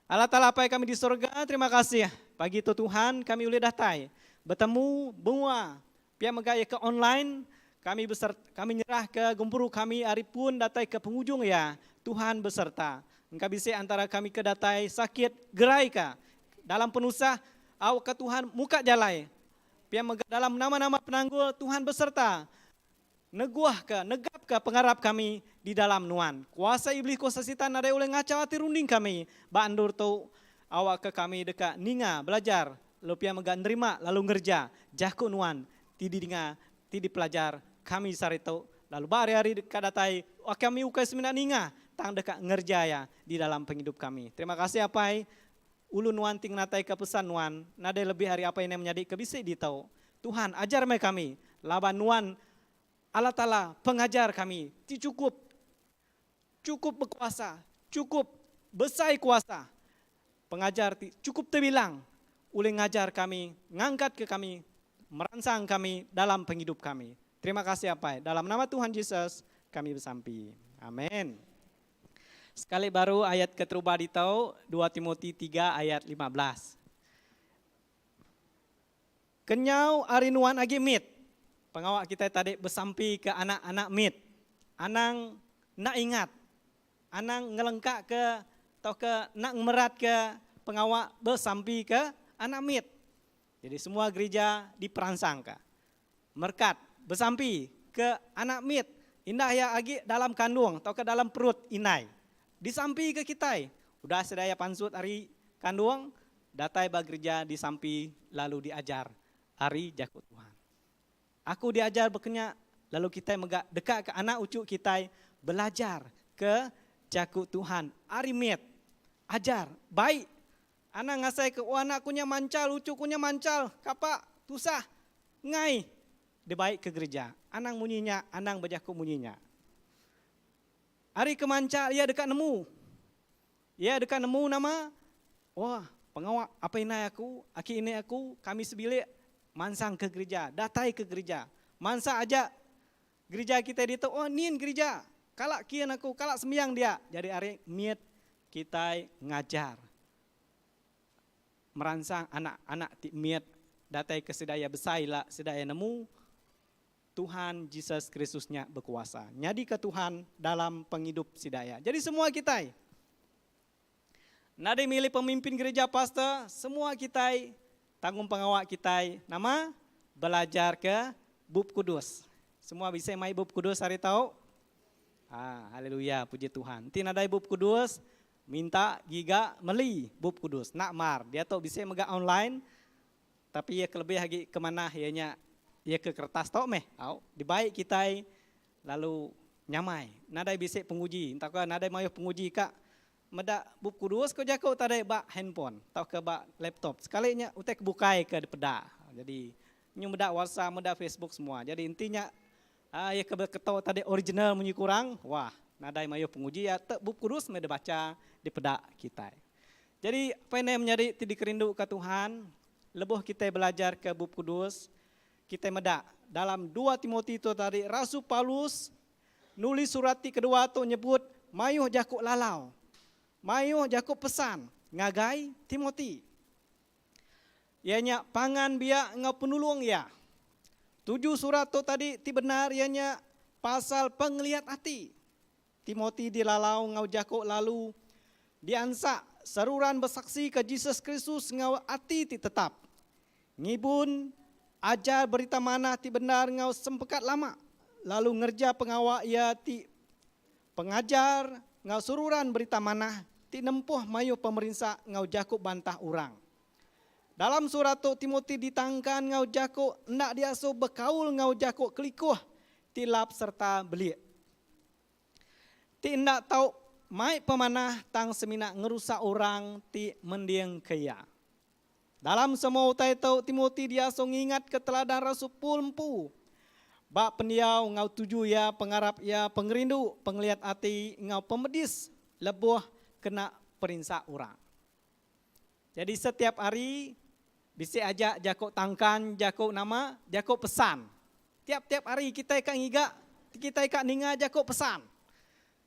Allah Ta'ala apa kami di surga, terima kasih. Pagi itu Tuhan kami boleh datai. Bertemu bunga. Pihak megaya ke online. Kami nyerah ke gemburu kami hari pun datai ke penghujung ya. Tuhan beserta. Engkau bisa antara kami ke datai sakit gerai ka. Dalam penusah awak ke Tuhan muka jalai. Pihak dalam nama-nama penanggul Tuhan beserta. Neguah ke, negap ke pengarap kami di dalam nuan. Kuasa iblis kuasa setan ada oleh ngacau hati runding kami. Bandur tu awak ke kami dekat ninga belajar. Lalu pihak megak nerima lalu ngerja. Jaku nuan tidi dinga tidi pelajar kami Saritau. Lalu hari-hari dekat datai kami ukai semina ninga. Tang dekat ngerja ya di dalam penghidup kami. Terima kasih apai. Ulu nuan ting natai ke pesan nuan. Nada lebih hari apa yang menjadi kebisik di tau. Tuhan ajar mereka kami. Laban nuan Allah Ta'ala pengajar kami. Cukup berkuasa. Cukup besar kuasa. Pengajar cukup terbilang. Uli ngajar kami. Ngangkat ke kami. Merangsang kami dalam penghidup kami. Terima kasih apa. Dalam nama Tuhan Yesus kami bersampi. Amin. Sekali baru ayat keterubah di tau 2 Timothy 3 ayat 15. Kenyau arinuan agi mit. Pengawak kita tadi bersampi ke anak-anak mit. Anang nak ingat. Anang ngelengkak ke atau ke nak merat ke pengawak bersampi ke anak mit. Jadi semua gereja diperangsang ka. Merkat bersampi ke anak mit indah ya agi dalam kandung atau ke dalam perut inai. Disampi ke kita. Udah sedaya pansut hari kandung, datai ba gereja disampi lalu diajar hari jakut Tuhan. Aku diajar berkenyak lalu kita megak dekat ke anak ucuk kita belajar ke jakut Tuhan. Hari mit ajar baik. Anak ngasai ke anak kunya mancal, ucuk kunya mancal, kapak tusah ngai. Dia baik ke gereja. Anang munyinya, anang bajaku munyinya. Hari kemanca, ia dekat nemu. Ia dekat nemu nama, wah pengawak apa ini aku, aki ini aku, kami sebilik mansang ke gereja, datai ke gereja. Mansa aja gereja kita itu, oh nin gereja, kalak kian aku, kalak sembiang dia. Jadi hari miet kita ngajar. Merangsang anak-anak miet datai ke sedaya besailah, sedaya nemu, Tuhan Yesus Kristusnya berkuasa. Nyadi ke Tuhan dalam penghidup sidaya. Jadi semua kita, nada milih pemimpin gereja pastor, semua kita tanggung pengawal kita, nama belajar ke Bub Kudus. Semua bisa main Bub Kudus hari tahu? Haleluya, puji Tuhan. Tina ada Bub Kudus, minta giga meli Bub Kudus. Nak mar, dia tuh bisa mega online, tapi ya kelebih lagi kemana ianya? Ya ke kertas tau meh, dibaik kita lalu nyamai. Nadai bisik penguji, entah ke nadai mayu penguji kak, meda Bub Kudus kau jakau tadai bak handphone, tau ke bak laptop. Sekalinya utek bukai ke peda. Jadi nyu meda WhatsApp, meda Facebook semua. Jadi intinya ya ke ketau tadi original munyi kurang, wah nadai mayu penguji ya te Bub Kudus meda baca di peda kita. Jadi apa yang menjadi tidik rindu ke Tuhan, lebih kita belajar ke Bub Kudus. Kita meda dalam 2 Timotius itu tadi Rasul Paulus nulis surat kedua tu nyebut mayuh jakuk lalau. Mayuh jakuk pesan ngagai Timoti. Ianya pangan biak ngau penulung ya. 7 surat tu tadi ti benar ianya pasal penglihat hati. Timoti dilalau ngau jakuk lalu diansa seruran bersaksi ke Yesus Kristus ngau hati ti tetap. Ngibun ajar berita mana ti benar ngau sempekat lama. Lalu ngerja pengawak ia ti pengajar ngau sururan berita mana ti nempuh mayu pemerintah ngau jakuk bantah urang. Dalam surat tu Timoti ditangkan ngau jakuk ndak diasuh bekaul ngau jakuk kelikuh tilap serta belik. Ti ndak tahu mai pemanah tang semina ngerusak orang ti mendiang kaya. Dalam semua utai tau Timoti dia so ngingat ke teladan Rasul Pulmpu. Bak pendiau ngau tuju ya pengarap ya pengerindu penglihat hati ngau pemedis lebuh kena perinsa orang. Jadi setiap hari bisa ajak jakok tangkan, jakok nama, jakok pesan. Tiap-tiap hari kita ikan ngiga, kita ikan ninga jakok pesan.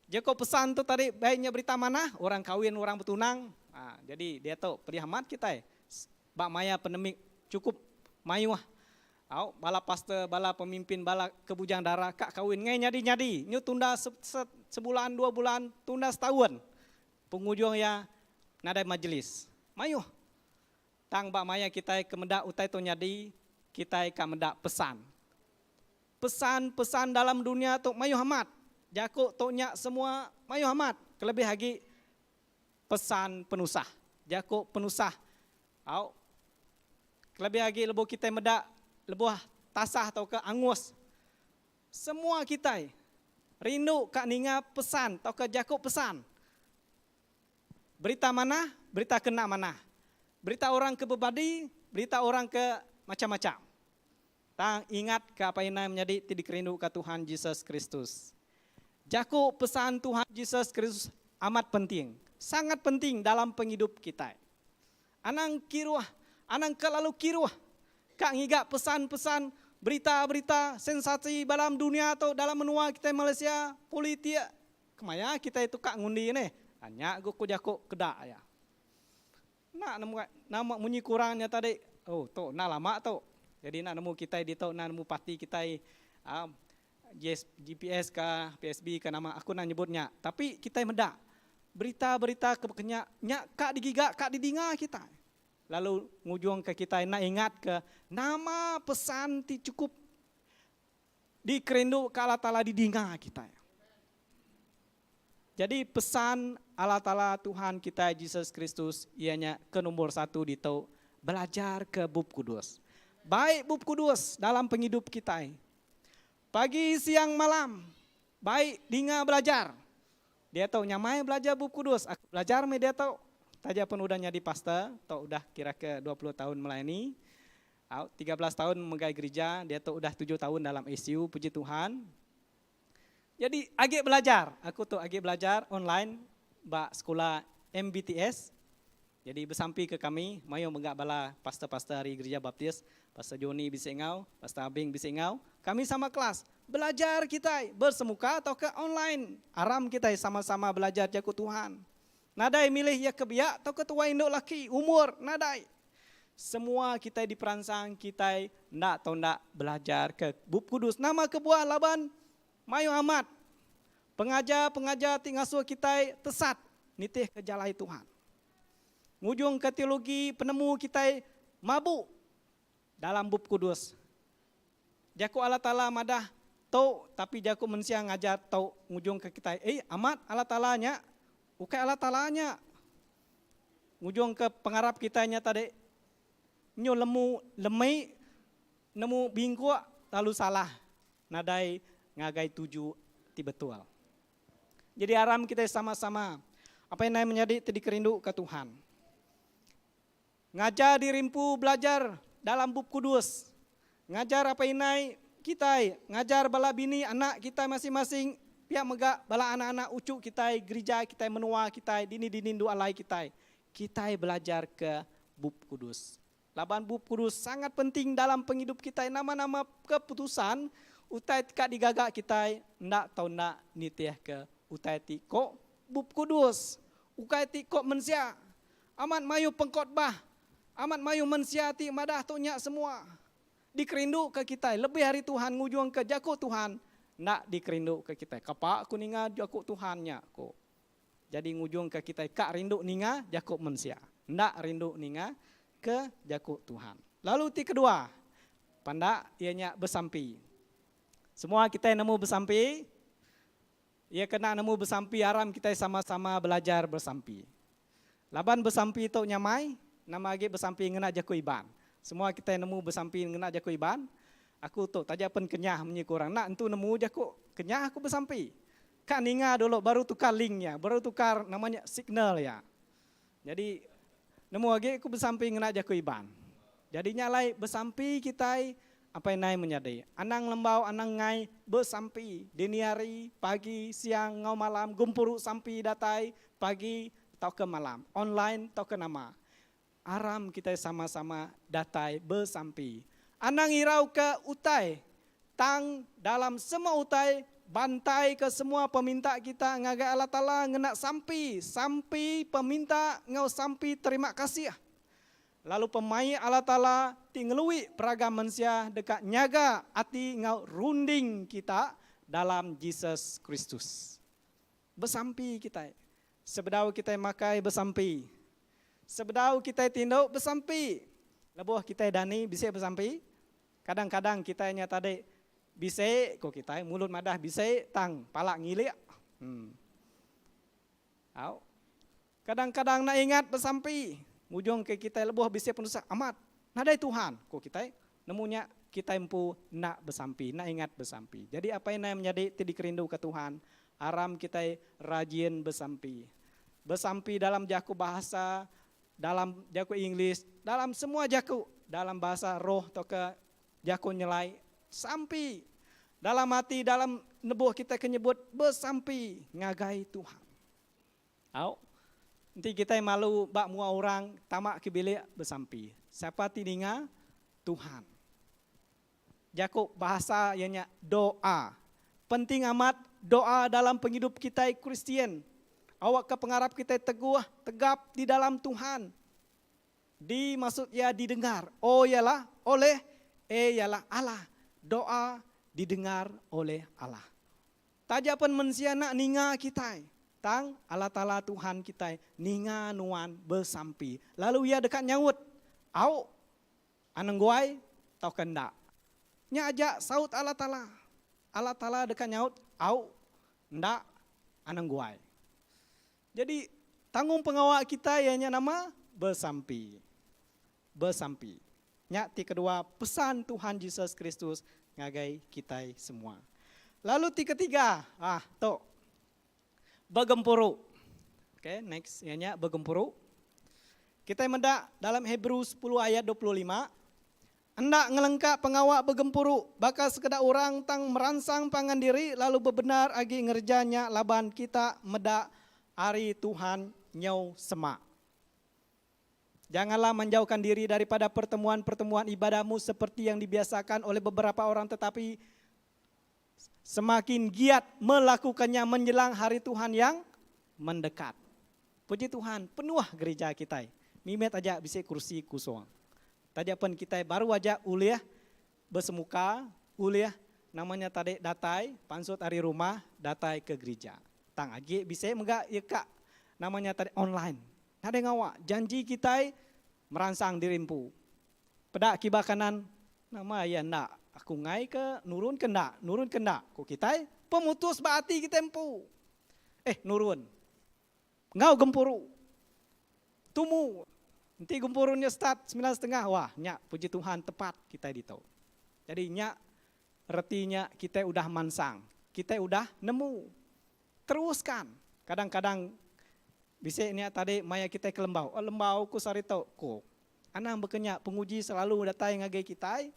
Jakok pesan tu tadi baiknya berita mana? Orang kawin, orang bertunang. Jadi dia tahu perihamat kita. Bak maya penemik cukup mayuah. Bala pastor, bala pemimpin, bala kebujang darah, kak kawin ngai nyadi-nyadi. Nyu tunda sebulan, 2 bulan, tunda setahun. Pengunjung ya nadai majelis. Mayuh. Tang bak maya kita kemendak utai to nyadi, kita kemendak pesan. Pesan-pesan dalam dunia tu mayuh amat. Jakuk to nyak semua mayuh amat. Kelebih lagi pesan penusah. Jakuk penusah. Lebih lagi lebih kita medak lebih tasah atau ke angus. Semua kita rindu kak ninga pesan atau ke jakuk pesan. Berita mana? Berita kena mana? Berita orang ke bebadi, berita orang ke macam-macam. Tang ingat ke apa yang menjadi tidik rindu ke Tuhan Yesus Kristus. Jakuk pesan Tuhan Yesus Kristus amat penting. Sangat penting dalam penghidup kita. Anang kiruah, anang kelalu kiruah. Kak ngiga pesan-pesan, berita-berita, sensasi dalam dunia atau dalam menua kita Malaysia, politik. Kemaya kita itu kak ngundi ni. Hanya aku jakuk kedak ya. Nak nama munyi kurangnya tadi. Oh, tu nak lama tu. Jadi nak nemu kita di tu, nak nemu parti kita GPS ke PSB ke nama aku nak nyebutnya. Tapi kita mendak. Berita-berita kebekenyak nyak kak digiga, kak didinga kita. lalu ngujung ke kita nak ingat ke nama pesan ti cukup dikerindu ke Allah Ta'ala di dinga kita. Jadi pesan Allah Ta'ala Tuhan kita Yesus Kristus ianya ke nomor 1 di tau belajar ke Bub Kudus. Baik Bub Kudus dalam penghidup kita. Pagi, siang, malam. Baik dinga belajar. Dia tahu nyamai belajar Bub Kudus. Aku belajar me dia tahu. Taja pun udah jadi pastor, atau udah kira ke 20 tahun melayani. 13 tahun memegang gereja, dia tuh udah 7 tahun dalam ICU, puji Tuhan. Jadi agi belajar, aku tuh agi belajar online, mbak sekolah MBTS. Jadi bersampi ke kami, mayo menggak bala pastor-pastor dari gereja baptis, Pastor Joni bisa ngau, Pastor Abing bisa ngau. Kami sama kelas, belajar kita bersemuka atau ke online. Aram kita sama-sama belajar jago Tuhan. Nadai milih ya kebiak atau ketua induk laki, umur, nadai. Semua kita diperansang, kita ndak atau ndak belajar ke Bub Kudus. Nama kebuah laban, mayo amat. Pengajar tingasuh kita tesat, nitih ke jalai Tuhan. Ngujung ke teologi, penemu kita mabuk dalam Bub Kudus. Jaku Allah Ta'ala madah tau, tapi jaku manusia ngajar tau ngujung ke kita. Amat Allah Ta'alanya, ukai Allah Ta'alanya. Ngujung ke pengarap kitanya tadi, nyo lemai, nemu bingku lalu salah. Nadai ngagai tuju ti betul. Jadi aram kita sama-sama, apa yang menjadi tadi kerindu ke Tuhan. Ngajar dirimpu belajar dalam Bub Kudus. Ngajar apa inai kita, ngajar bala bini anak kita masing-masing, pihak megak bala anak-anak ucuk kita, gereja kita, menua kita, dini-dinindu alai kita. Kita belajar ke Bub Kudus. Laban Bub Kudus sangat penting dalam penghidup kita. Nama-nama keputusan utai tika digagak kita, ndak tau ndak nitih ke utai tiko Bub Kudus. Ukai tiko mensia, amat mayu pengkhotbah, amat mayu mensiati madah tunya semua. Dikerindu ke kita, lebih hari Tuhan ngujung ke jaku Tuhan, nak dikerindu ke kita. Kapak aku ninga jaku Tuhannya ko. Jadi ngujung ke kita, kak rindu ninga jaku mensia, nak rindu ninga ke jaku Tuhan. Lalu ti kedua, panda ianya bersampi. Semua kita nemu bersampi, ia kena nemu bersampi aram kita sama-sama belajar bersampi. Laban bersampi itu nyamai, nama lagi bersampi ngena jaku iban. Semua kita nemu bersampi ngena jaku iban. Aku tu taja pun kenyah menyi kurang. Nak entu nemu jaku kenyah aku bersampi. Kak ninga dulu baru tukar linknya, baru tukar namanya signal ya. Jadi nemu lagi aku bersampi ngena jaku iban. Jadi nyalai bersampi kita apa yang naik menyadai. Anang lembau, anang ngai bersampi. Dini hari, pagi, siang, ngau malam, gumpuru sampi datai, pagi tau ke malam. Online tau ke nama. Aram kita sama-sama datai bersampi. Anang irau ke utai. Tang dalam semua utai, bantai ke semua peminta kita. Ngagai Allah Ta'ala ngena sampi. Sampi peminta ngau sampi terima kasih. Lalu pemai Allah Ta'ala tingelui peragam manusia dekat nyaga hati ngau runding kita dalam Yesus Kristus. Bersampi kita. Sebedau kita makai bersampi. Sebedau kita tinduk bersampi. Lebuh kita dani bisa bersampi. Kadang-kadang kita nyata dek bisa kok kita mulut madah bisa tang palak ngilik. Kadang-kadang nak ingat bersampi. Ujung ke kita lebuh bisa penusak amat. Nadai Tuhan kok kita nemunya kita empu nak bersampi, nak ingat bersampi. Jadi apa yang menjadi tadi kerindu ke Tuhan. Aram kita rajin bersampi. Bersampi dalam jaku bahasa, dalam jaku Inggris, dalam semua jaku, dalam bahasa roh atau ke jaku nyelai, sampi. Dalam hati, dalam nebuh kita kenyebut bersampi, ngagai Tuhan. Nanti kita malu bak mua orang tamak ke bilik bersampi. Siapa tidinga? Tuhan. Jaku bahasa ianya doa. Penting amat doa dalam penghidup kita Kristian. Awak ke pengarap kita teguh, tegap di dalam Tuhan. Di maksud ya didengar. Oh ialah oleh, ialah Allah. Doa didengar oleh Allah. Tajapan manusia nak ninga kita. Tang Allah Ta'ala Tuhan kita ninga nuan bersampi. Lalu ia dekat nyawut. Au anang guai tau kendak. Nya aja saut Allah Ta'ala. Allah Ta'ala dekat nyaut, au ndak anang guai. Jadi tanggung pengawal kita ianya nama bersampi. Bersampi. Nya ti kedua pesan Tuhan Yesus Kristus ngagai kita semua. Lalu ti ketiga, tok begempuru. Oke, next ianya begempuru. Kita mendak dalam Hebrews 10 ayat 25. Hendak ngelengkap pengawak begempuru, bakal sekedar orang tang merangsang pangan diri, lalu bebenar agi ngerjanya laban kita medak hari Tuhan nyau semak. Janganlah menjauhkan diri daripada pertemuan-pertemuan ibadahmu seperti yang dibiasakan oleh beberapa orang, tetapi semakin giat melakukannya menjelang hari Tuhan yang mendekat. Puji Tuhan, penuh gereja kita. Mimet aja bisa kursi kosong. Tadi pun kita baru aja uliah bersemuka, uliah namanya tadi datai, pansut hari rumah, datai ke gereja. Tang agi bisa enggak ya kak, namanya tadi online. Ada ngawak, janji kita merangsang dirimpu. Pedak kibah kanan, nama ya ndak, aku ngai ke nurun ke ndak, kok kita pemutus berarti kita empu. Nurun, ngau gempuru, tumu. Nanti gempurunnya start 9.30, wah nyak puji Tuhan tepat kita di tahu. Jadi nyak retinya kita udah mansang, kita udah nemu. Teruskan, kadang-kadang bisa ini tadi maya kita ke lembau, lembau ku sarito ku. Anang bekenya penguji selalu datang ngagai kita,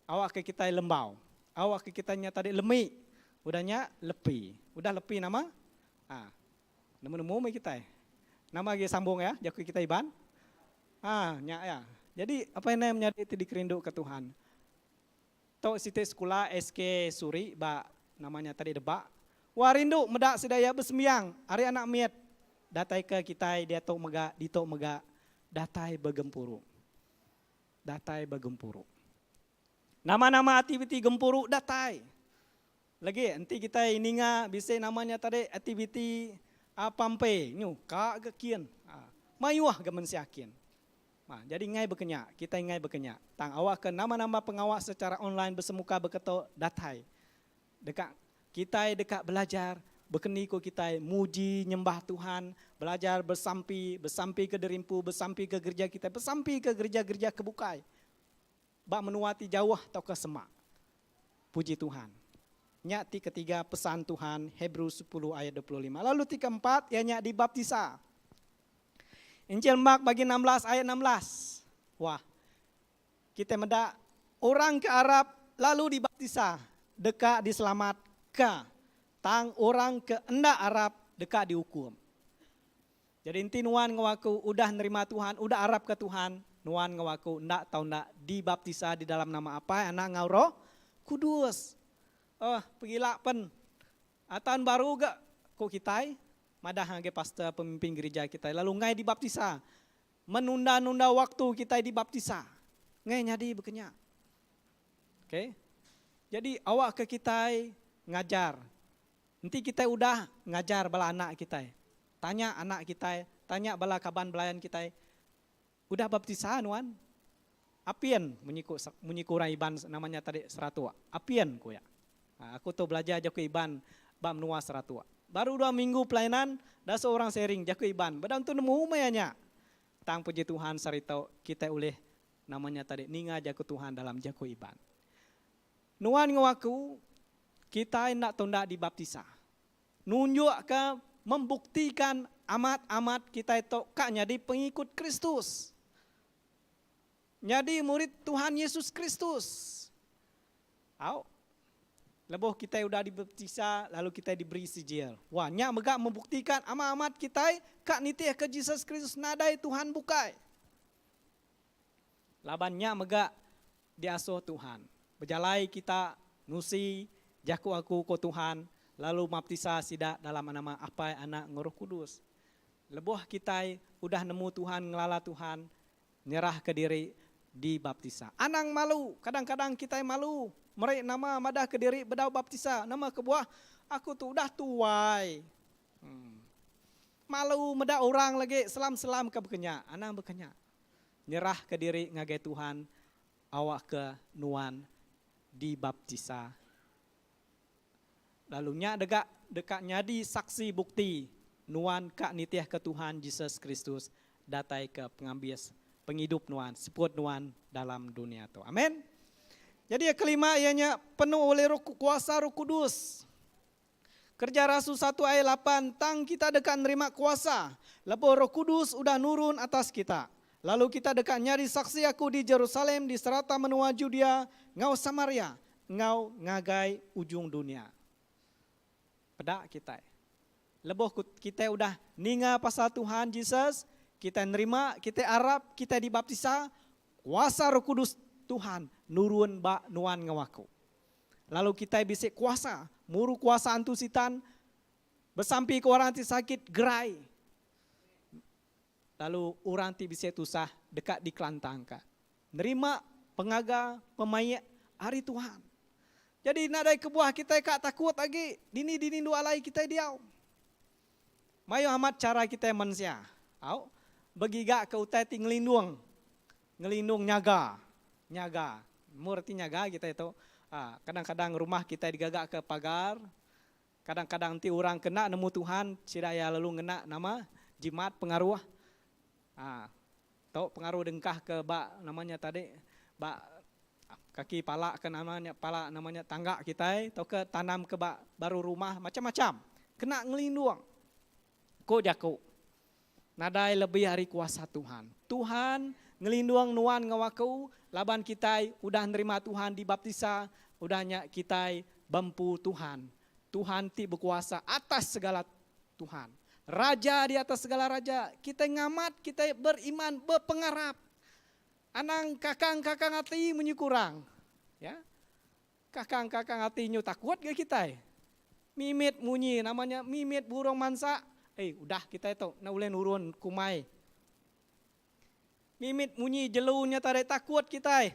awak ke kita lembau, awak ke kitanya tadi lemi, udahnya lepi, udah lepi nama, nemu-nemu mai kita, nama lagi sambung ya, jaku kita iban. Nyak ya. Jadi apa yang menjadi itu dikerindu ke Tuhan. Tok siti sekolah SK Suri, namanya tadi debak. Warindu medak sedaya bersembiang, hari anak miet. Datai ke kita dia tok mega, di tok mega, datai begempuru. Datai begempuru. Nama-nama aktiviti gempuru datai. Lagi nanti kita ini bisa namanya tadi aktiviti pampe, nyu kak gekian. Mayuah gemen siakin. Jadi ngai bekenya, kita ngai bekenya. Tang awak ke nama-nama pengawak secara online bersemuka beketo datai. Dekat kita dekat belajar, bekeni ko kita muji nyembah Tuhan, belajar bersampi ke derimpu, bersampi ke gereja kita, bersampi ke gereja-gereja kebukai. Bak menuati jauh atau ke semak. Puji Tuhan. Nyati ketiga pesan Tuhan, Hebrews 10 ayat 25. Lalu ti keempat, ya nyak dibaptisa. Injil Mark bagi 16 ayat 16. Wah, kita mendak orang ke Arab lalu dibaptisa, dekat diselamat ke. Tang orang ke endak Arab dekat dihukum. Jadi inti nuan ngawaku udah nerima Tuhan, udah Arab ke Tuhan, nuan ngawaku endak tau endak dibaptisa di dalam nama apa? Anak ngau Kudus. Pergilah pen. Tahun baru gak kok kita? Madah hangge pastor pemimpin gereja kita lalu ngai dibaptisa. Menunda-nunda waktu kita dibaptisa. Ngai nyadi bekenya. Oke. Jadi awak ke kita ngajar. Nanti kita udah ngajar bala anak kita. Tanya anak kita, tanya bala kaban belayan kita. Udah baptisa nuan? Apien menyiku iban namanya tadi seratua. Apien ku ya. Aku tuh belajar jaku iban bab menua seratua. Baru 2 minggu pelayanan, dah seorang sharing jaku iban. Badang tu nemu mayanya. Tang puji Tuhan sarito kita oleh namanya tadi ninga jaku Tuhan dalam jaku iban. Nuan ngawaku kita hendak tondak dibaptisa. Nunjuk ke membuktikan amat-amat kita itu kak jadi pengikut Kristus. Jadi murid Tuhan Yesus Kristus. Leboh kita udah dibaptisa, lalu kita diberi sijil. Wah, nyak megak membuktikan amat-amat kita kak nitih ke Yesus Kristus nadai Tuhan bukai. Laban nyak megak diasuh Tuhan. Berjalai kita nusi jaku aku ko Tuhan, lalu baptisa sidak dalam nama apa anak Roh Kudus. Leboh kita udah nemu Tuhan, ngelala Tuhan, nyerah ke diri dibaptisa. Anang malu, kadang-kadang kita malu. Mereka nama madah ke diri bedau baptisa. Nama kebuah, aku tuh udah tuai. Malu medak orang lagi selam-selam ke bekenya. Anak bekenya. nyerah ke diri ngagai Tuhan, awak ke nuan dibaptisa. Lalu nya dekat nyadi saksi bukti nuan kak nitiah ke Tuhan Yesus Kristus datai ke penghidup nuan, seput nuan dalam dunia tu. Amin. Jadi yang kelima ianya penuh oleh kuasa Roh Kudus. Kerja Rasul 1 ayat 8, tang kita dekat nerima kuasa. Lepas Roh Kudus udah nurun atas kita. Lalu kita dekat nyari saksi aku di Jerusalem, di serata menua Judea, ngau Samaria, ngau ngagai ujung dunia. Pedak kita. Lepas kita udah ninga pasal Tuhan Yesus, kita nerima, kita Arab, kita dibaptisa, kuasa Roh Kudus Tuhan nurun ba nuan ngawaku. Lalu kita bisa kuasa, muru kuasa antu sitan, bersampi ke orang ti sakit gerai. Lalu orang ti bisa tusah dekat di kelantang ka. Nerima pengaga pemayat hari Tuhan. Jadi nadai kebuah kita kak takut lagi, dini dua alai kita diau. Mayo amat cara kita manusia. Au, bagi gak ke utai ti ngelindung nyaga. Murti nyaga kita itu. Kadang-kadang rumah kita digagak ke pagar. Kadang-kadang nanti orang kena nemu Tuhan, sidaya lalu ngena nama jimat pengaruh. Tahu pengaruh dengkah ke bak namanya tadi, bak kaki pala ke namanya tangga kita, atau ke tanam ke bak baru rumah macam-macam. Kena ngelindung. Ko jaku. Nadai lebih hari kuasa Tuhan. Tuhan ngelindung nuan ngawaku, laban kita udah nerima Tuhan dibaptisa, udahnya kita bampu Tuhan. Tuhan ti berkuasa atas segala Tuhan. Raja di atas segala raja. Kita ngamat, kita beriman, berpengarap. Anang kakang-kakang hati menyukurang. Ya. Kakang-kakang hati nyu takut gak kita? Mimit munyi, namanya mimit burung mansa. Udah kita itu, na uleh nurun kumai. Mimit munyi jelunya tadi takut kita.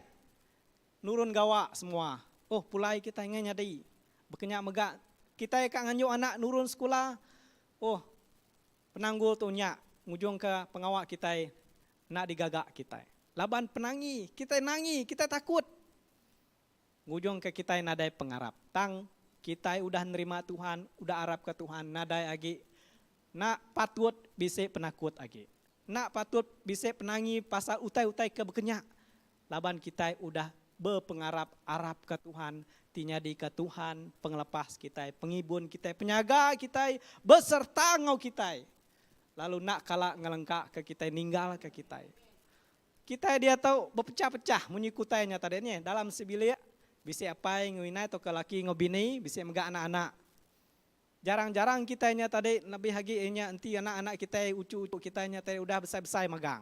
Nurun gawa semua. Pulai kita ingin nyadi. Bekenyak megak. Kita kak nganyu anak nurun sekolah. Penanggul tu nyak. Ngujung ke pengawak kita. Nak digagak kita. Laban penangi. Kita nangi. Kita takut. Ngujung ke kita nadai pengarap. Tang kita udah nerima Tuhan. Udah arap ke Tuhan. Nadai lagi. Nak patut bisa penakut lagi. Nak patut bisa penangi pasal utai-utai ke bekenyak. Laban kita udah berpengarap arap ke Tuhan. Tinyadi ke Tuhan, pengelepas kita, pengibun kita, penyaga kita, beserta ngau kita. Lalu nak kala ngelengkak ke kita, ninggal ke kita. Kita dia tahu berpecah-pecah menyikutainya tadinya. Dalam sebilik, bisa apa yang ngwinai atau ke laki ngobini, bisa megak anak-anak. Jarang-jarang kitanya tadi lebih lagi nanti anak-anak kita ucu-ucu kitanya tadi udah besar-besar megang.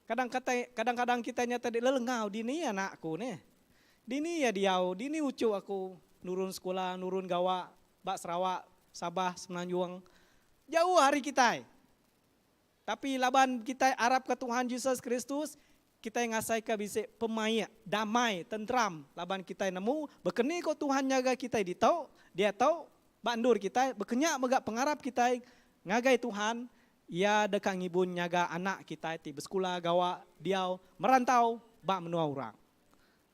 Kadang-kadang kitanya tadi lelengau dini anakku nih. Dini ya diau, dini ucu aku nurun sekolah, nurun gawa, bak Sarawak, Sabah, Semenanjung. Jauh hari kita. Tapi laban kita Arab ke Tuhan Yesus Kristus, kita ngasai ke bisa pemaya, damai, tentram. Laban kita nemu, bekeni kok Tuhan jaga kita ditau, dia tahu. Bandur kita, bekenyak megak pengarap kita, ngagai Tuhan, ia dekat ngibun nyaga anak kita, ti bersekolah gawa, diau, merantau, bak menua orang.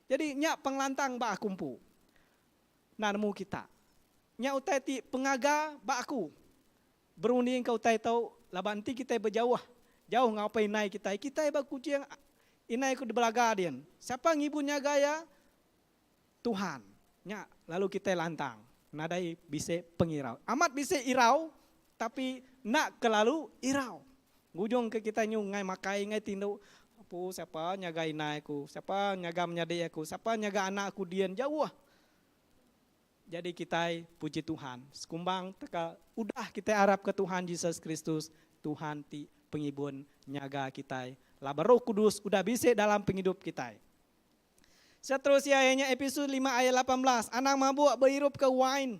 Jadi nyak penglantang bak kumpu. Nah nemu kita. Nyak utai ti pengaga bak aku. Berunding kau utai tau, laban ti kita berjauh. Jauh ngapain naik kita. Kita bak kucing inai ku di belaga dian. Siapa ngibun nyaga ya? Tuhan. Nyak lalu kita lantang. Nadai bisa pengirau. Amat bisa irau, tapi nak kelalu irau. Ngujung ke kita ngai makai, ngai tindu. Apu siapa nyaga inaiku, siapa nyaga menyadai aku, siapa nyaga anakku dian jauh. Jadi kita puji Tuhan. Sekumbang teka udah kita harap ke Tuhan Yesus Kristus. Tuhan ti pengibun nyaga kita. Laba Roh Kudus udah bisa dalam penghidup kita. Seterusnya ayatnya episode 5 ayat 18. Anak mabuk berhirup ke wine.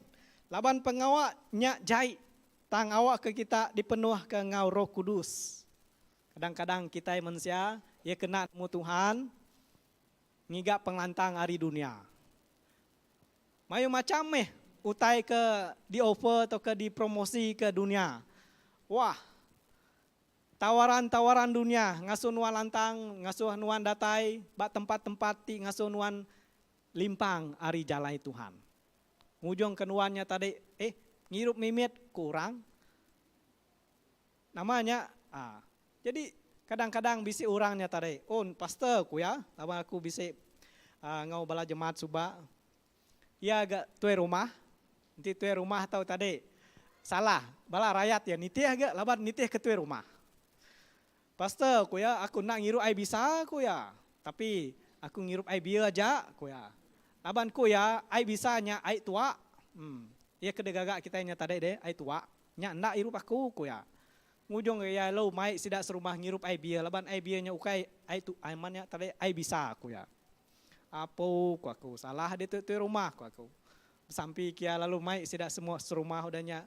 Laban pengawak nyak jahit. Tang awak ke kita dipenuh ke ngau Roh Kudus. Kadang-kadang kita manusia ya kena temu Tuhan. Ngigak penglantang hari dunia. Mayu macam utai ke di offer atau ke di promosi ke dunia. Wah. tawaran-tawaran dunia, ngasuh nuan lantang, ngasuh nuan datai, bak tempat-tempat ti ngasuh nuan limpang ari jalai Tuhan. Ngujung kenuannya tadi, ngirup mimit kurang. Namanya, jadi kadang-kadang bisi orangnya tadi, pastor ku ya, lama aku bisi ngau bala jemaat suba, ia agak tuai rumah, nanti tuai rumah tahu tadi, salah, bala rakyat ya, nitih agak, laban nitih ke tuai rumah. Pastor ku ya, aku nak ngirup ai bisa ku ya, tapi aku ngirup ai biar aja ku ya. Laban ku ya, ai bisanya ai tua, ia kedegagak kita nya tadi deh, ai tua, nya ndak irup aku ku ya. Ngujung ya lo mai sidak serumah ngirup ai biar, laban ai biarnya ukai ai tu aimannya tadi ai bisa ku ya. Apa ku aku salah di tu rumah ku aku. Sampai kia lalu mai sidak semua serumah udahnya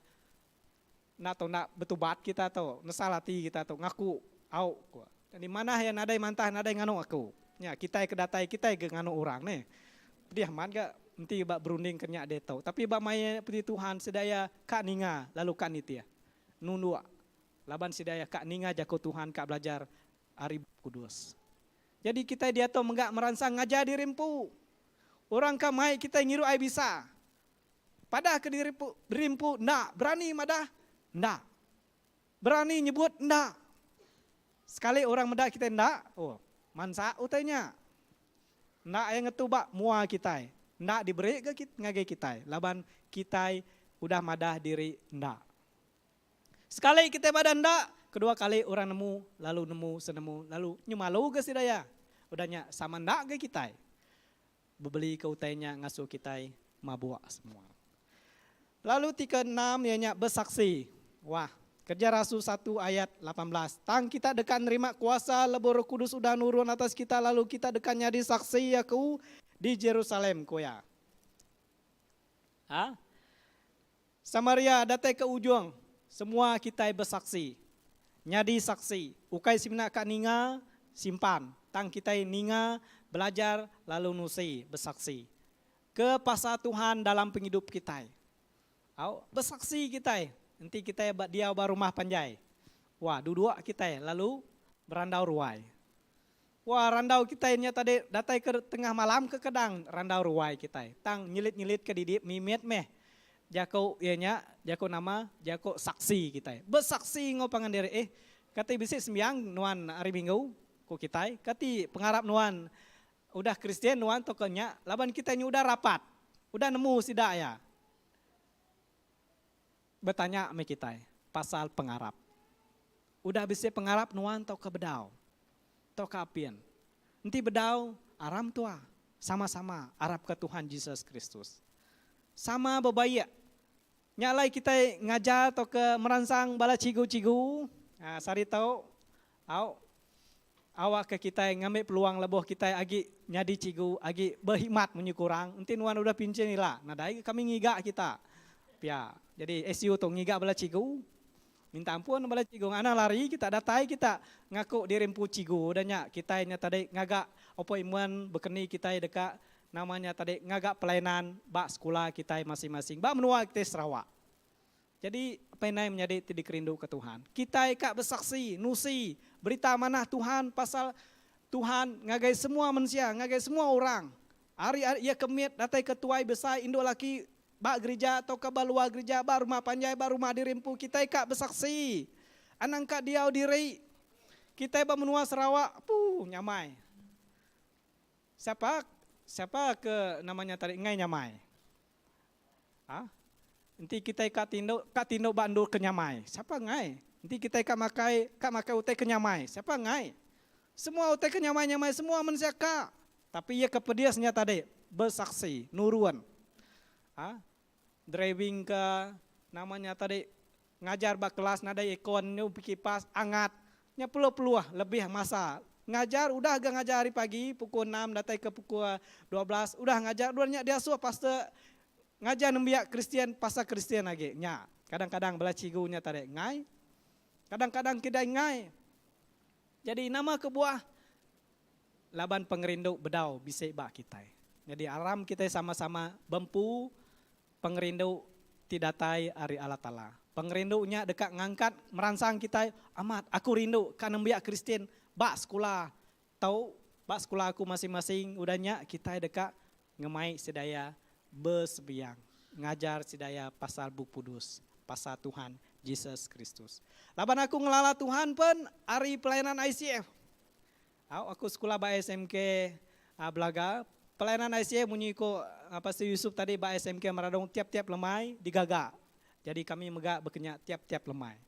nak betubat kita tu, nasalati kita tu ngaku au ku. Dan di mana ya nadai mantah nadai nganu aku. Ya kita kedatai kita ke nganu orang nih. Dia man ga nanti bak berunding kenyak dia tahu. Tapi bak mai peti Tuhan sedaya kak ninga lalu kak nitia. Nundua. Laban sidaya kak ninga jako Tuhan kak belajar ari kudus. Jadi kita dia tu menggak merangsang ngajar di rimpu. Orang kamai kita ngiru ai bisa. Padah ke dirimpu, ndak berani madah, ndak. Berani nyebut ndak. Sekali orang medak kita ndak, mansa utainya. Ndak yang ngetubak mua kita. Ndak diberi ke kita ngage kita. Laban kita udah madah diri ndak. Sekali kita badan ndak, kedua kali orang nemu, senemu, lalu nyemalu ke sidaya. Udahnya sama ndak ke kita. Bebeli ke utainya ngasuh kita mabuk semua. Lalu 36 ianya bersaksi. Wah, Kerja Rasul 1 ayat 18. Tang kita dekat nerima kuasa lebur Roh Kudus udah nurun atas kita lalu kita dekat jadi saksi aku di Jerusalem koya. Samaria datang ke ujung. Semua kita bersaksi. Nyadi saksi. Ukai simna kak ninga simpan. Tang kita ninga belajar lalu nusi bersaksi. Ke pasal Tuhan dalam penghidup kita. Bersaksi kita. Nanti kita dia rumah panjai. Wah, duduk kita lalu berandau ruai. Wah, randau kita ini tadi datang ke tengah malam ke kedang randau ruai kita. Tang nyelit-nyelit ke didip mimit meh. Jako ianya, jako nama, jako saksi kita. Bersaksi ngopangan diri. Kata bisik sembiang nuan hari Minggu ku kita. Kati pengharap nuan udah Kristen nuan tokonya. Laban kita ini udah rapat. Udah nemu sidak ya. Bertanya sama kita pasal pengharap. Udah bisa pengharap nuan tau ke bedau. Tau ke apian. Nanti bedau aram tua. Sama-sama Arab ke Tuhan Yesus Kristus. Sama bebaya. Nyalai kita ngajar atau ke merangsang bala cigu-cigu. Nah, sari tahu. Awak ke kita ngambil peluang leboh kita agi nyadi cigu, agi berhikmat menyukurang. Nanti nuan udah pincin lah. Nah, dari kami ngigak kita. Ya, jadi SU tu ngigak bala cigu. Minta ampun bala cigu. Anak lari kita datai kita ngaku dirimpu cigu. Dannya kita nya tadi ngagak opo iman bekeni kita dekat namanya tadi ngagak pelayanan bak sekolah kita masing-masing. Bak menua kita Sarawak. Jadi apa yang menjadi tidik rindu ke Tuhan. Kita kak bersaksi, nusi, berita manah Tuhan pasal Tuhan ngagai semua manusia, ngagai semua orang. Hari-hari ia kemit datai ketuai besar Indo laki bak gereja atau ke balua gereja, bak rumah panjai, bak rumah dirimpu, kita kak bersaksi. Anang kak diau diri. Kita bak menua Sarawak, nyamai. Siapa ke namanya tadi ngai nyamai? Nanti kita kak tindo bandur ke nyamai. Siapa ngai? Nanti kita kak makai utai ke nyamai. Siapa ngai? Semua utai ke nyamai semua manusia kak. Tapi ia kepediasnya tadi bersaksi, nuruan. Driving ke namanya tadi ngajar bak kelas nadai ikon nyu kipas angat. Nya peluh-peluh lebih masa. Ngajar udah agak ngajar hari pagi pukul 6 datang ke pukul 12 udah ngajar duanya dia suah pastor ngajar nembiak Kristen pasal Kristen lagi nya kadang-kadang bela cigunya tadi ngai kadang-kadang kita ngai jadi nama kebuah laban pengerindu bedau bisa bak kita jadi aram kita sama-sama bempu pengerindu tidak tai ari Allah Ta'ala Pengerindunya dekat ngangkat merangsang kita, amat aku rindu kan biak Kristen bak sekolah. Tahu bak sekolah aku masing-masing udahnya kita dekat ngemai sedaya bersebiang. Ngajar sedaya pasal Buku Kudus, pasal Tuhan Yesus Kristus. Laban aku ngelala Tuhan pun hari pelayanan ICF. Aku sekolah ba SMK Belaga. Pelayanan ICF bunyi ko apa si Yusuf tadi ba SMK Maradong tiap-tiap lemai digaga. Jadi kami megak berkenyak tiap-tiap lemai.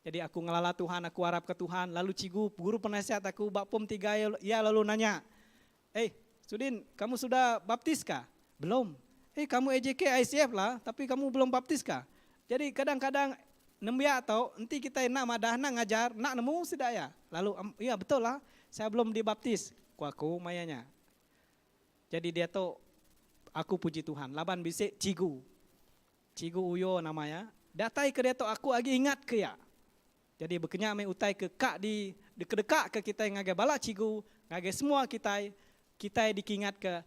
Jadi aku ngelala Tuhan, aku harap ke Tuhan. Lalu cigu, guru penasihat aku, bak pom 3 ya lalu nanya, Sudin, kamu sudah baptis kah? Belum. Kamu EJK ICF lah, tapi kamu belum baptis kah? Jadi kadang-kadang nembia atau nanti kita nak madah, nak ngajar, nak nemu sedaya. Lalu, iya betul lah, saya belum dibaptis. Aku mayanya. Jadi dia tuh, aku puji Tuhan. Laban bisik cigu. Cigu Uyo namanya. Datai ke dia tuh aku lagi ingat ke ya. Jadi berkenyak me utai ke kak di dekat ke kita yang ngage bala cigu, ngage semua kita dikingat ke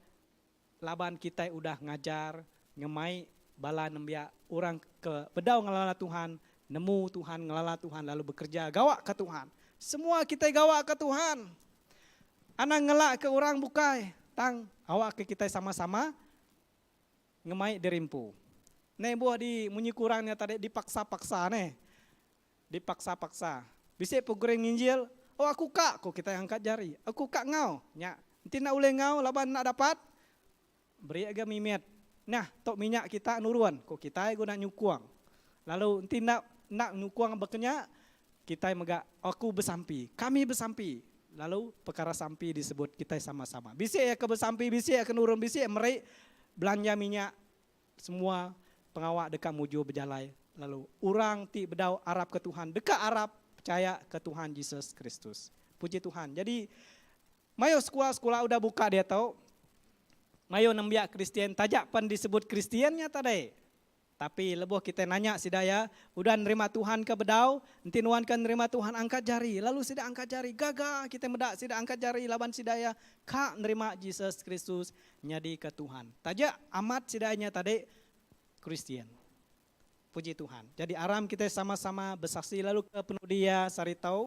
laban kita udah ngajar, ngemai bala nembia orang ke bedau ngelala Tuhan, nemu Tuhan, ngelala Tuhan lalu bekerja gawak ke Tuhan. Semua kita gawak ke Tuhan. Anak ngelak ke orang bukai, tang awak ke kita sama-sama ngemai derimpu. Nih buah di munyi kurangnya tadi dipaksa-paksa nih. Dipaksa-paksa. Bisa pegoreng nginjil, aku kak, kok kita angkat jari. Aku kak ngau, nya. Nanti nak uleh ngau, laban nak dapat, beri agak mimet. Nah, tok minyak kita nuruan, kok kita guna nyukuang. Lalu nanti nak nyukuang berkenyak, kita megak, aku bersampi, kami bersampi. Lalu perkara sampi disebut kita sama-sama. Bisa ya ke bersampi, bisa ya ke nurun, bisa ya mereka belanja minyak, semua pengawak dekat mujo berjalai. Lalu orang ti bedau Arab ke Tuhan, dekat Arab percaya ke Tuhan Yesus Kristus. Puji Tuhan. Jadi mayo sekolah-sekolah udah buka dia tahu. Mayo nembiak Kristen, tajak pan disebut Kristiannya tadi. Tapi lebih kita nanya sidaya, udah nerima Tuhan ke bedau, nanti nuan kan nerima Tuhan angkat jari. Lalu sida angkat jari, gagah kita medak sida angkat jari laban sidaya, kak nerima Yesus Kristus nyadi ke Tuhan. Tajak amat sidanya tadi Kristen. Puji Tuhan. Jadi aram kita sama-sama bersaksi lalu ke penuh dia saritau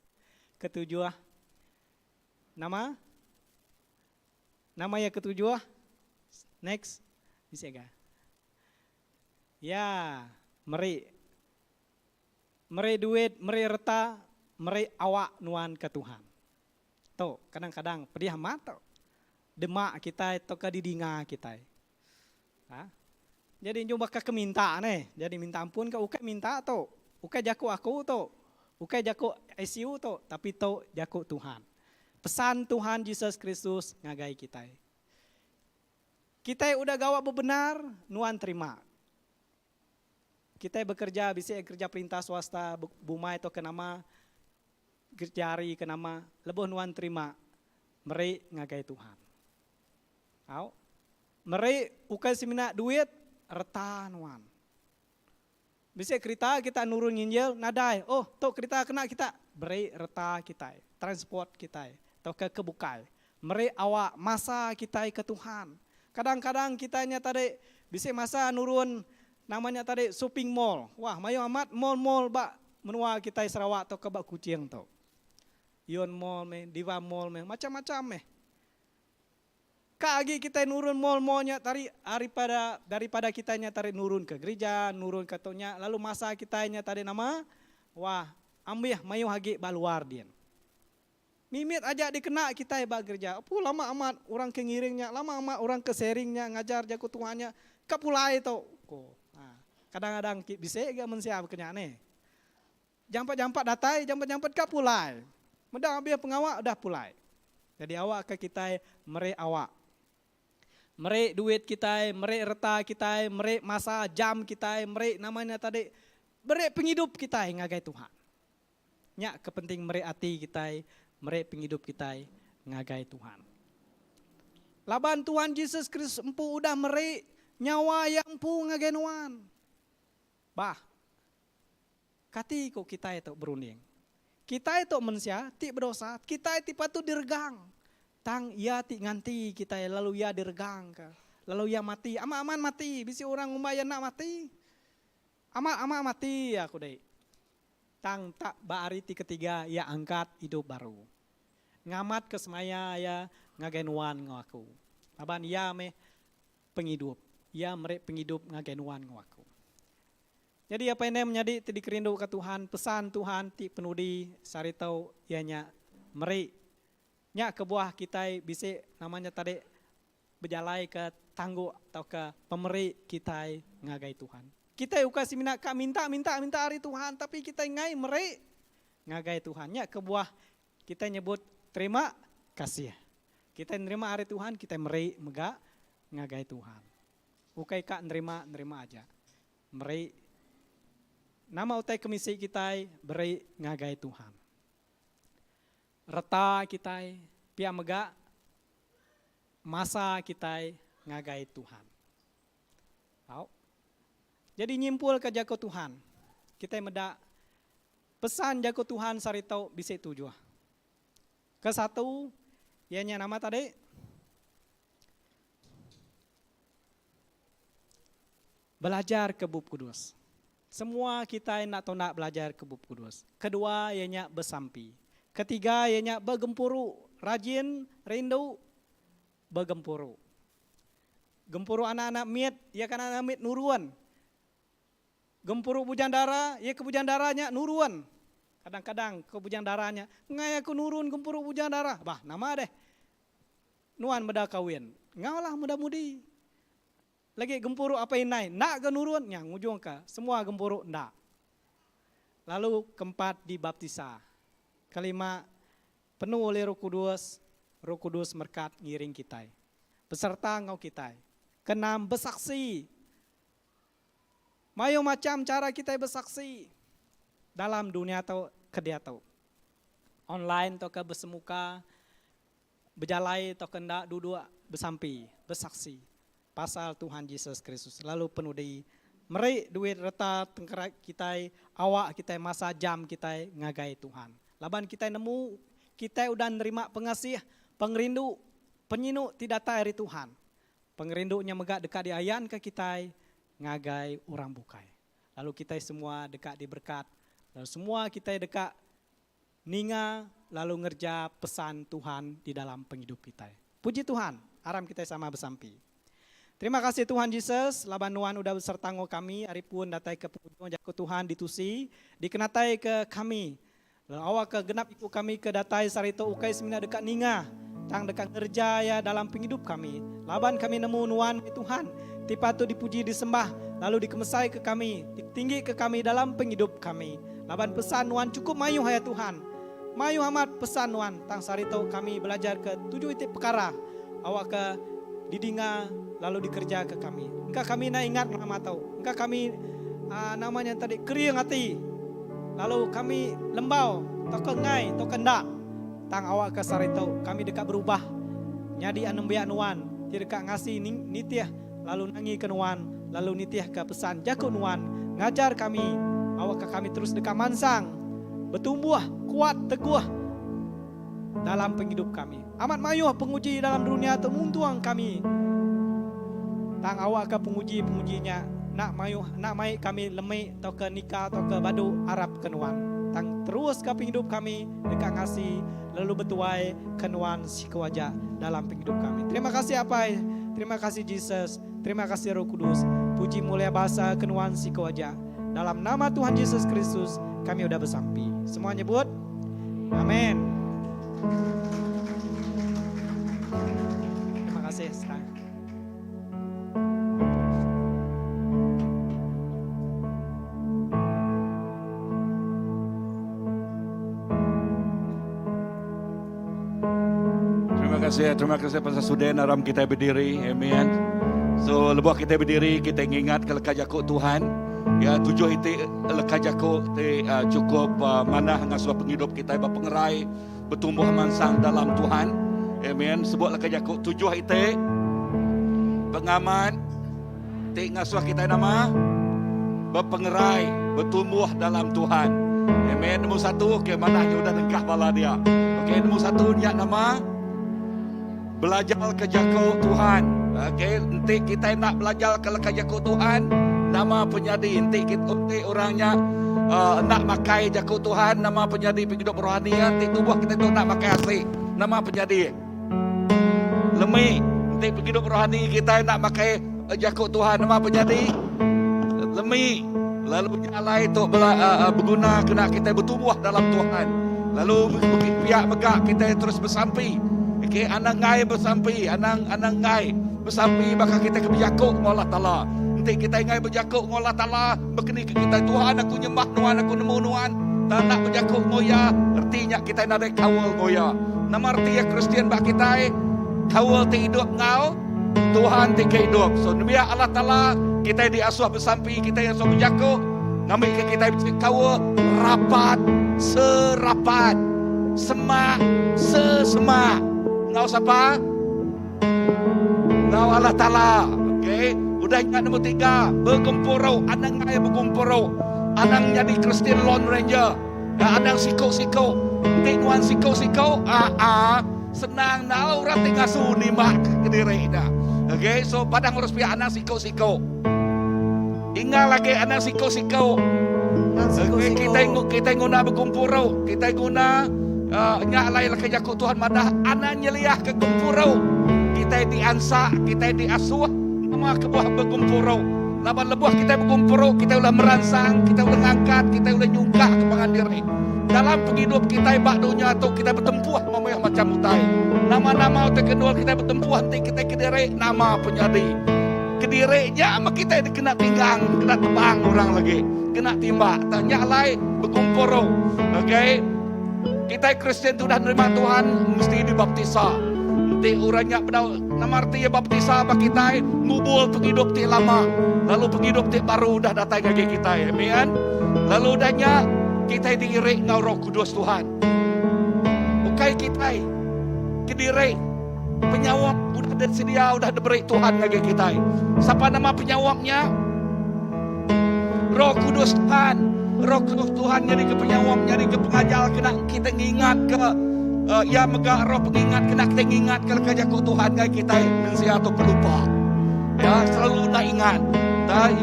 ketujuh. Nama ya ketujuh. Next. Bisa gak? Ya, meri duit, meri reta, meri awak nuan ke Tuhan. Tuh, kadang-kadang pedih amat tuh. Demak kita atau ke didinga kita. Hah? Jadi coba ke minta nih, jadi minta ampun ke ukai minta tuh, ukai jaku aku tuh, ukai jaku ICU tuh, tapi tuh jaku Tuhan. Pesan Tuhan Yesus Kristus ngagai kita. Kita udah gawa bebenar, nuan terima. Kita bekerja, bisa kerja perintah swasta, bumai atau kenama, kerjari kenama, lebih nuan terima, meri ngagai Tuhan. Au, meri ukai semina duit, reta nuan. Bisa kereta kita nurun nginjil, nadai. Oh, tok kereta kena kita beri reta kita, transport kita, atau ke kebukai. Meri awak masa kita ke Tuhan. Kadang-kadang kitanya tadi bisa masa nurun namanya tadi shopping mall. Wah, mayo amat mall-mall bak menua kita Sarawak atau ke bak Kucing tau. Ion Mall, Diva Mall, macam-macam . Kaki kita nurun mall-mallnya daripada kitanya tarik nurun ke gereja, nurun ke tonya, lalu masa kitanya tadi nama, wah ambil mayu hagi baluar dia. Mimit aja dikena kita ba gereja. Lama amat orang ke ngiringnya, lama amat orang ke sharingnya, ngajar jago Tuhannya, kapulai tau. Nah, kadang-kadang bisa gak mensiap kenyane. Jampat-jampat datai, jampat-jampat kapulai. Medang ambil pengawak udah pulai. Jadi awak ke kita mere awak. Mere duit kita, mere reta kita, mere masa jam kita, mere namanya tadi, mere penghidup kita ngagai Tuhan. Nya kepenting mere hati kita, mere penghidup kita ngagai Tuhan. Laban Tuhan Yesus Kristus empu udah mere nyawa yang empu ngagai nuan. Bah, kati kok kita itu berunding. Kita itu manusia, ti berdosa, kita itu patut diregang. Tang ia ti nganti kita lalu ia diregang ke. Lalu ia mati, aman mati, bisi orang umayan nak mati. Ama mati aku deh. Tang tak baariti ketiga ya angkat hidup baru. Ngamat ke semaya ya ngagenuan ngaku. Aban ya me penghidup. Ya merek penghidup ngagenuan ngaku. Jadi apa yang menjadi tadi kerindu ke Tuhan, pesan Tuhan ti penudi saritau ianya merek nya ke buah kita bisa namanya tadi berjalai ke tangguh atau ke pemeri kita ngagai Tuhan. Kita uka si minta hari Tuhan, tapi kita ngai merek ngagai Tuhan. Nya ke buah kita nyebut terima kasih. Kita nerima hari Tuhan, kita merek mega ngagai Tuhan. Ukai kak nerima aja. Merek nama utai kemisi kita beri ngagai Tuhan. Reta kita pia mega masa kita ngagai Tuhan. Tahu? Jadi nyimpul ke jako Tuhan. Kita meda pesan jako Tuhan saritau bisa tujuh. Ke satu, ianya nama tadi belajar ke Bub Kudus. Semua kita nak belajar ke Bub Kudus. Kedua, ianya besampi. Ketiga, ianya begempuru. Rajin, rindu, begempuru. Gempuru anak-anak miet, ya kan anak miet nuruan. Gempuru bujandara, ya ke bujandaranya nuruan. Kadang-kadang ke bujandaranya, ngai aku nurun gempuru bujandara. Bah, nama deh. Nuan meda kawin. Ngaulah muda-mudi. Lagi gempuru apa yang naik? Nak ke nuruan? Yang ngujung ke. Semua gempuru ndak. Lalu keempat dibaptisa. Kelima, penuh oleh Roh Kudus merkat ngiring kita. Beserta ngau kita. Keenam, bersaksi. Mayo macam cara kita bersaksi. Dalam dunia atau kedia atau. Online atau ke bersemuka. Berjalai atau kendak duduk bersampi. Bersaksi. Pasal Tuhan Yesus Kristus. Lalu penuh di meri duit reta tengkerak kita, awak kita, masa jam kita ngagai Tuhan. Laban kita nemu, kita udah nerima pengasih, pengerindu, penyinu tidak dari Tuhan. Pengerindunya megak dekat di ayan ke kita, ngagai orang bukai. Lalu kita semua dekat di berkat, lalu semua kita dekat ninga, lalu ngerja pesan Tuhan di dalam penghidup kita. Puji Tuhan, aram kita sama bersampi. Terima kasih Tuhan Yesus, laban Nuan udah beserta kami, hari pun datai ke pengunjung jago Tuhan ditusi, dikenatai ke kami. Lalu awak ke genap ikut kami ke datai sarito ukai semina dekat ninga, tang dekat kerja ya dalam penghidup kami. Laban kami nemu Nuan Tuhan, tipatu dipuji disembah, lalu dikemesai ke kami, ditinggi ke kami dalam penghidup kami. Laban pesan Nuan cukup mayu ya Tuhan, mayu amat pesan Nuan, tang sarito kami belajar ke 7 titik perkara, awak ke didinga lalu dikerja ke kami. Engkau kami nak ingat nama tahu. Engkau kami namanya tadi kering hati. Lalu kami lembau, toko ngai, toko kendak. Tang awak ke sarito kami dekat berubah. Nyadi anembiak nuan, tidak dekat ngasih nitiah, lalu nangi ke nuan, lalu nitiah ke pesan jago nuan. Ngajar kami, awak ke kami terus dekat mansang, bertumbuh, kuat, teguh dalam penghidup kami. Amat mayuh penguji dalam dunia temuntuang kami. Tang awak ke penguji-pengujinya nak mayuh nak mai kami lemai atau ke nikah atau ke badu Arab kenuan. Tang terus ke penghidup kami dekat ngasih lalu betuai kenuan si kewaja dalam penghidup kami. Terima kasih Apai, terima kasih Yesus, terima kasih Roh Kudus. Puji mulia bahasa kenuan si kewaja. Dalam nama Tuhan Yesus Kristus kami udah bersampi. Semua nyebut amin. Terima kasih. Terima kasih Pastor Suden aram kita berdiri, amen. So lebuh kita berdiri, kita ingat ke lekat jakuk Tuhan. Ya 7 itu lekat jakuk cukup mana ngasuh penghidup kita berpengerai, bertumbuh mansang dalam Tuhan. Amen. Sebut lekat jakuk 7 itu pengaman, ngasuh kita nama berpengerai, bertumbuh dalam Tuhan. Amen. Nombor 1, okay, mana yang udah dengkah bala dia. Okay, nombor 1 niat nama belajar ke jago Tuhan. Okay, nanti kita nak belajar ke jago Tuhan. nama penyadi. Nanti orangnya nak makai jaku Tuhan, nama penyadi hidup rohani. Nanti tubuh kita tu nak makai asli, nama penyadi. Lemi, nanti hidup rohani kita nak makai jaku Tuhan, nama penyadi. Lemi, lalu nyala itu berguna kena kita bertumbuh dalam Tuhan. Lalu pihak megak kita terus bersampi. Okay, anak ngai bersampi, anak ngai bersampi, maka kita kebijakuk dengan Allah Ta'ala. Nanti kita ingat berjakuk dengan Allah Ta'ala, berkini ke kita, Tuhan aku nyembah Tuhan, aku nemu Tuhan. Tak nak berjakuk ngoya, artinya kita nak ada kawal ngoya. Nama arti ya Kristian bak kita, kawal ti hidup ngau, Tuhan ti hidup. So biar Allah Ta'ala, kita diasuh bersampi, kita yang so berjakuk, ngambil ke kita bisa kawal rapat, serapat, semak, sesemak. Ngau siapa? Ngau Allah Ta'ala. Okay. Udah ingat nombor 3. Berkumpul. Anang ngai berkumpul. Anang jadi Christian Lone Ranger. Anang siko-siko. Tengwan siko-siko. Senang na orang tinggal suni mak ke diri dah. Okay. So padang harus pihak anang siko-siko. Ingat lagi anang siko-siko. Okay. Kita guna berkumpul. Kita guna nyalai laki jakuk Tuhan madah anak nyeliah ke kumpurau. Kita diansak, kita diasuh nama kebuah berkumpurau. Laban lebuah kita berkumpurau, kita ulah merangsang, kita ulah ngangkat, kita ulah nyungkah kepangan diri. Dalam penghidup kita bak dunia tu kita bertempuh mamah macam utai. Nama-nama utai kedua kita bertempuh nanti kita kediri nama penyadi. Kedirinya ama kita kena pinggang, kena tebang orang lagi, kena timbak. Tanya lai berkumpurau. Okay. Kita Kristen tu dah nerima Tuhan mesti dibaptisa. Nanti orangnya nama arti baptisa bagi kita ngubul penghidup ti lama. Lalu penghidup ti baru dah datang lagi kita. Amen. Lalu dahnya kita diirik ngau Roh Kudus Tuhan. Bukai kita kediri penyawab udah ada sedia, udah diberi Tuhan lagi kita. Siapa nama penyawabnya? Roh Kudus Tuhan. Roh Kudus Tuhan jadi ke penyawam, jadi ke pengajar, kena kita ingat ke ya megah roh pengingat, kena kita ingat ke jakuk Tuhan kai kita mensia atau pelupa. Ya selalu nak ingat.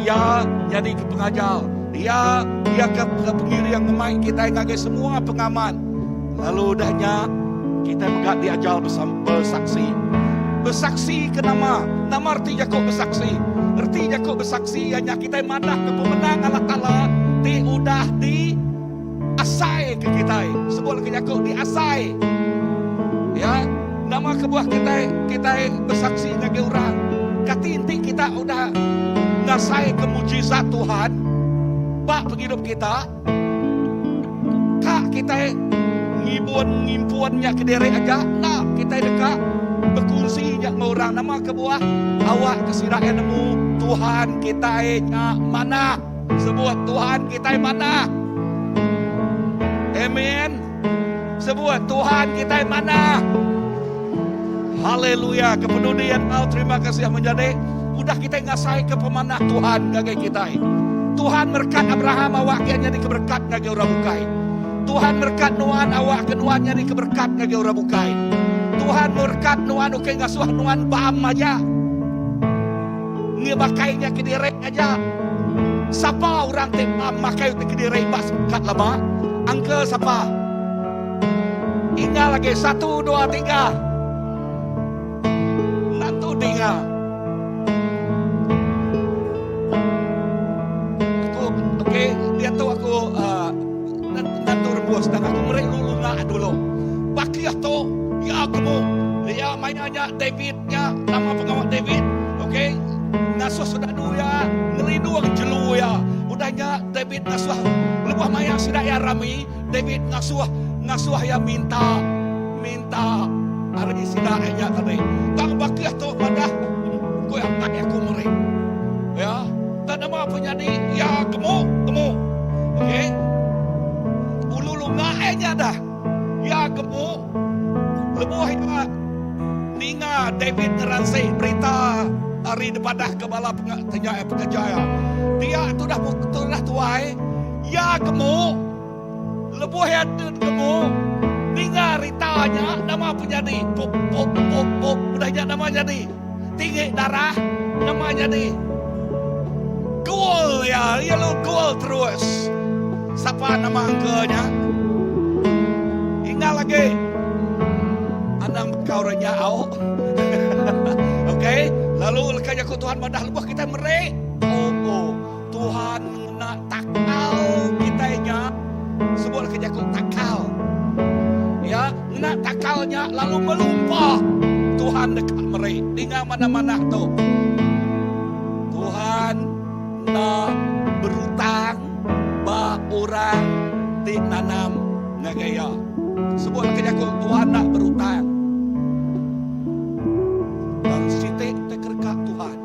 Ya jadi ke pengajar, dia ke pengiri yang memain kita ngagai semua pengaman. Lalu dahnya kita megah diajar bersaksi. Bersaksi ke nama arti jakuk bersaksi. Arti jakuk bersaksi hanya kita madah ke pemenang Allah Ta'ala. Ti udah diasai ke kita. Sebuah lagi Yakub diasai. Ya, nama kebuah kita bersaksi ngagi orang. Kati inti kita udah ngasai ke mujizat Tuhan. Bak penghidup kita. Kak kita ngimpuannya ke diri aja. Nah, kita dekat berkongsi dengan orang. Nama kebuah awak kesiraan nemu Tuhan kita mana? Sebuah Tuhan kita mana? Amen. Sebuah Tuhan kita mana? Haleluya. Kepedulian Allah, terima kasih yang menjadi. Udah kita ngasai ke pemanah Tuhan ngagai kita. Tuhan berkat Abraham awak jadi keberkat ngagai orang bukai. Tuhan berkat Nuan awak kenuan jadi keberkat ngagai orang bukai. Tuhan berkat Nuan oke ngasuh Nuan baam aja. Ngebakainya ke diri aja. Siapa orang tempat makai untuk kediri bas kat lama? Angka siapa? Ingat lagi 1, 2, 3. Nantu dengar. Okey, dia tu aku nantu rebus dan aku merek lulunga dulu. Bakiah tu ya kamu dia mainannya Davidnya nama pengawal David. Okey. Nasuh sudah ya, ngerindu ang jelu ya. Udahnya David nasuh lebah maya sudah ya rami. David nasuh ya minta hari sidahnya tadi. Tang bakiah tu pada ko yang aku merek. Ya, tak nama penyanyi ya gemuk. Okey. Ululu ngaenya dah. Ya gemuk. Lebuh ya. Ninga David ngeransai berita hari depadah kepala pengajaya. Dia tu dah tuai. Ya gemuk. Lebuh ya gemuk. Ninga ritanya nama penjadi. Pop. Udahnya nama jadi. Tinggi darah nama jadi. goal ya, ya lo goal terus. Siapa nama angkanya? Ingat lagi. Anang kau renyau. Okey, lalu lekanya ku Tuhan madah lebah kita merek. Oh, Tuhan nak takal kita nya. Sebut lekanya ku takal. Ya, nak takalnya lalu melumpah. Tuhan dekat merek. Dengar mana-mana tu. Tuhan nak berutang ba orang di nanam ngagaya. Sebut lekanya ku Tuhan nak berutang. Dan sitik terkerkak Tuhan.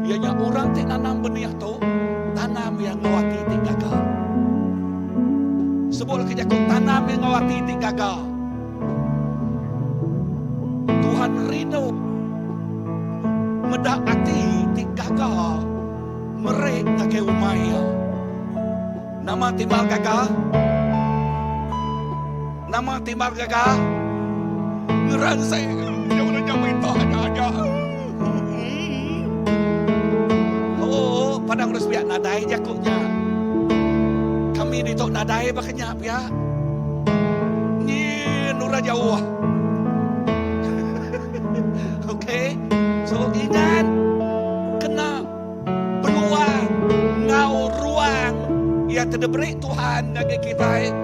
Ianya orang ti nanam benih tu, tanam yang ngawati ti gagal. Sebut lekanya ku tanam yang ngawati ti gagal. Tuhan rindu medak hati ti gagal merek ngake umaya. Nama timbal gagal. Nama timbal gagal. Ngeran saya jangan minta aja. Oh, padang urus biak nadai jakuknya. Kami ditok nadai bakanya biak. Ni nura jauh. Okay, so ingat kena peluang ngau ruang ia terdeberi Tuhan bagi kita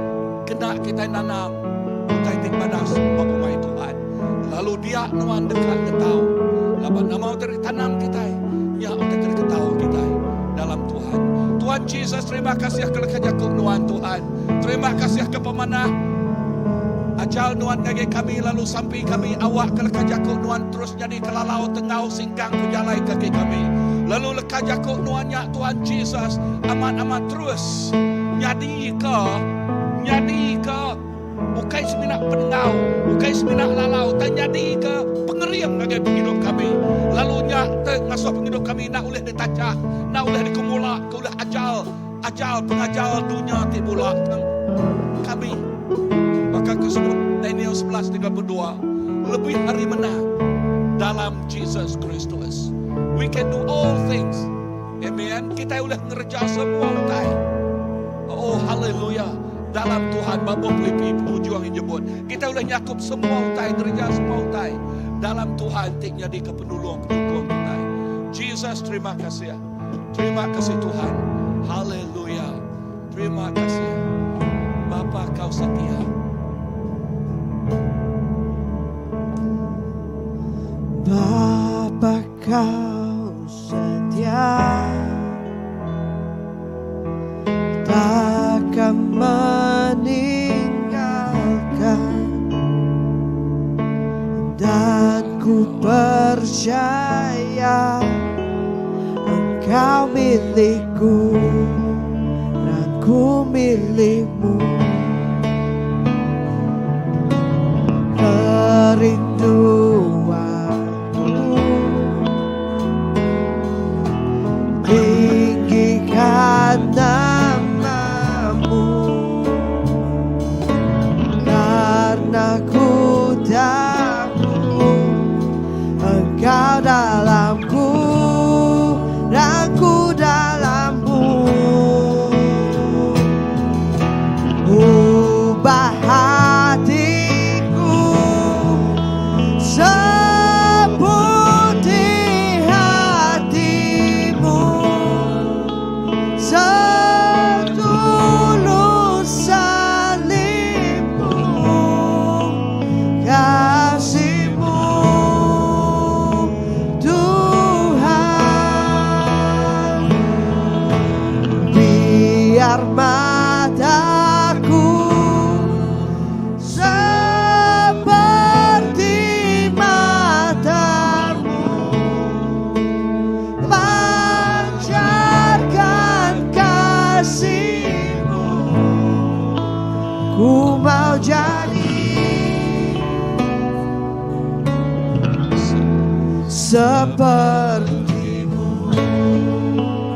kena kita nanam kita tik pada pemai Tuhan. Lalu dia nuan dekat ketau laban nama tertanam kita ya untuk terketau kita dalam Tuhan. Tuhan Yesus terima kasih kerana nuan Tuhan. Terima kasih ke pemanah ajal nuan ngage kami lalu sampai kami awak ke lekajaku nuan terus jadi kelalau tengau singkang kujalai kaki kami. Lalu lekajaku nuannya Tuhan Yesus amat-amat terus nyadi ke bukai seminak penengau, bukai seminak lalau, tak nyadi ke pengeriam ngage penghidup kami. Lalu nya ngasuh penghidup kami nak boleh ditacak, nak boleh dikumula, ke boleh ajal pengajal dunia tibula kami. Maka kesebut Daniel 11:32 lebih hari menang dalam Jesus Kristus. We can do all things. Amen. Kita boleh ngerja semua utai. Oh haleluya. Dalam Tuhan babuk lipi pujuang yang jebut. Kita boleh nyakup semua utai, ngerja semua utai. Dalam Tuhan tik jadi kepenolong penyokong kita. Jesus terima kasih. Terima kasih Tuhan. Haleluya. Terima kasih. Bapa kau setia. Bapa kau setia, takkan meninggalkan, dan ku percaya Engkau milikku dan ku milikmu. Kerinduanku tinggikan namamu, karena ku tahu Engkau dalamku dan ku dalammu. Ubah hatiku seperti hatimu, setulus salibmu, kasihmu Tuhan. Biar mataku seperti matamu, pancarkan kasihmu. Ku mau jadi sepertimu.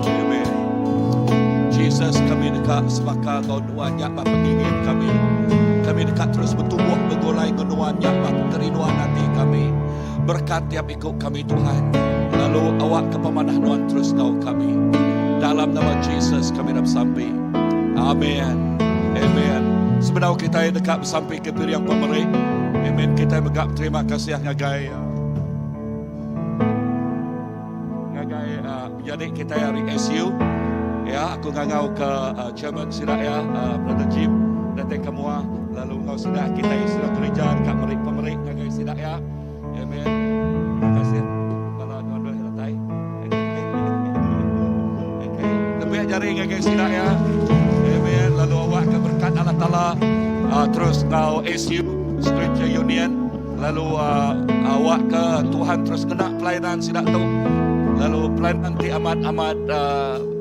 Amen. Jesus kami dekat sebakal kau nuannya Bapa pengingin kami. Kami dekat terus bertumbuh bergolai nuannya Bapa kerinduan hati kami. Berkat tiap ikut kami Tuhan. Lalu awak ke pemanah nuan terus kau kami. Dalam nama Jesus kami dah bersampai. Amin. Amen. Sebenarnya kita dekat bersampai ke piriang pemerih. Amen. Kita megap terima kasih ngagai menjadi kita hari SU. Ya, aku ngau ke chairman sidak ya, Brother Jim datang semua. Lalu ngau sidak kita istilah gereja dekat pemerih ngagai sidak ya. Amen. Terima kasih. Kalau tuan-tuan datang. Okay. Lebih jari ngagai sidak ya. Amen. Lalu awak ke berkat Allah Taala terus ngau SU Scripture Union. Lalu awak ke Tuhan terus kena pelayanan sidak tu. Lalu pelayanan nanti amat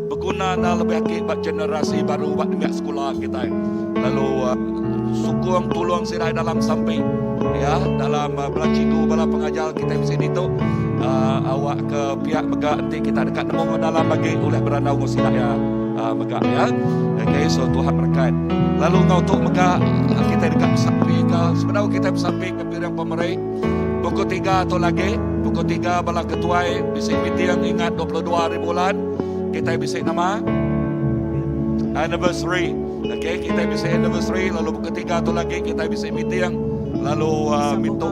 berguna dan lebih aktif buat generasi baru buat dekat sekolah kita. Lalu sukung tolong sirai dalam samping ya dalam belacigu bala pengajar kita di sini tu awak ke pihak megak nanti kita dekat nemu dalam bagi oleh berandau ngusila ya megak ya. Okay, so Tuhan berkat. Lalu ngau tu megak kita dekat samping ke sebenarnya kita bersamping ke pihak pemerintah pukul 3 atau lagi pukul 3 bala ketuai bisik meeting ingat 22 hari bulan kita bisik nama anniversary. Okay, kita bisik anniversary lalu pukul 3 atau lagi kita bisik meeting lalu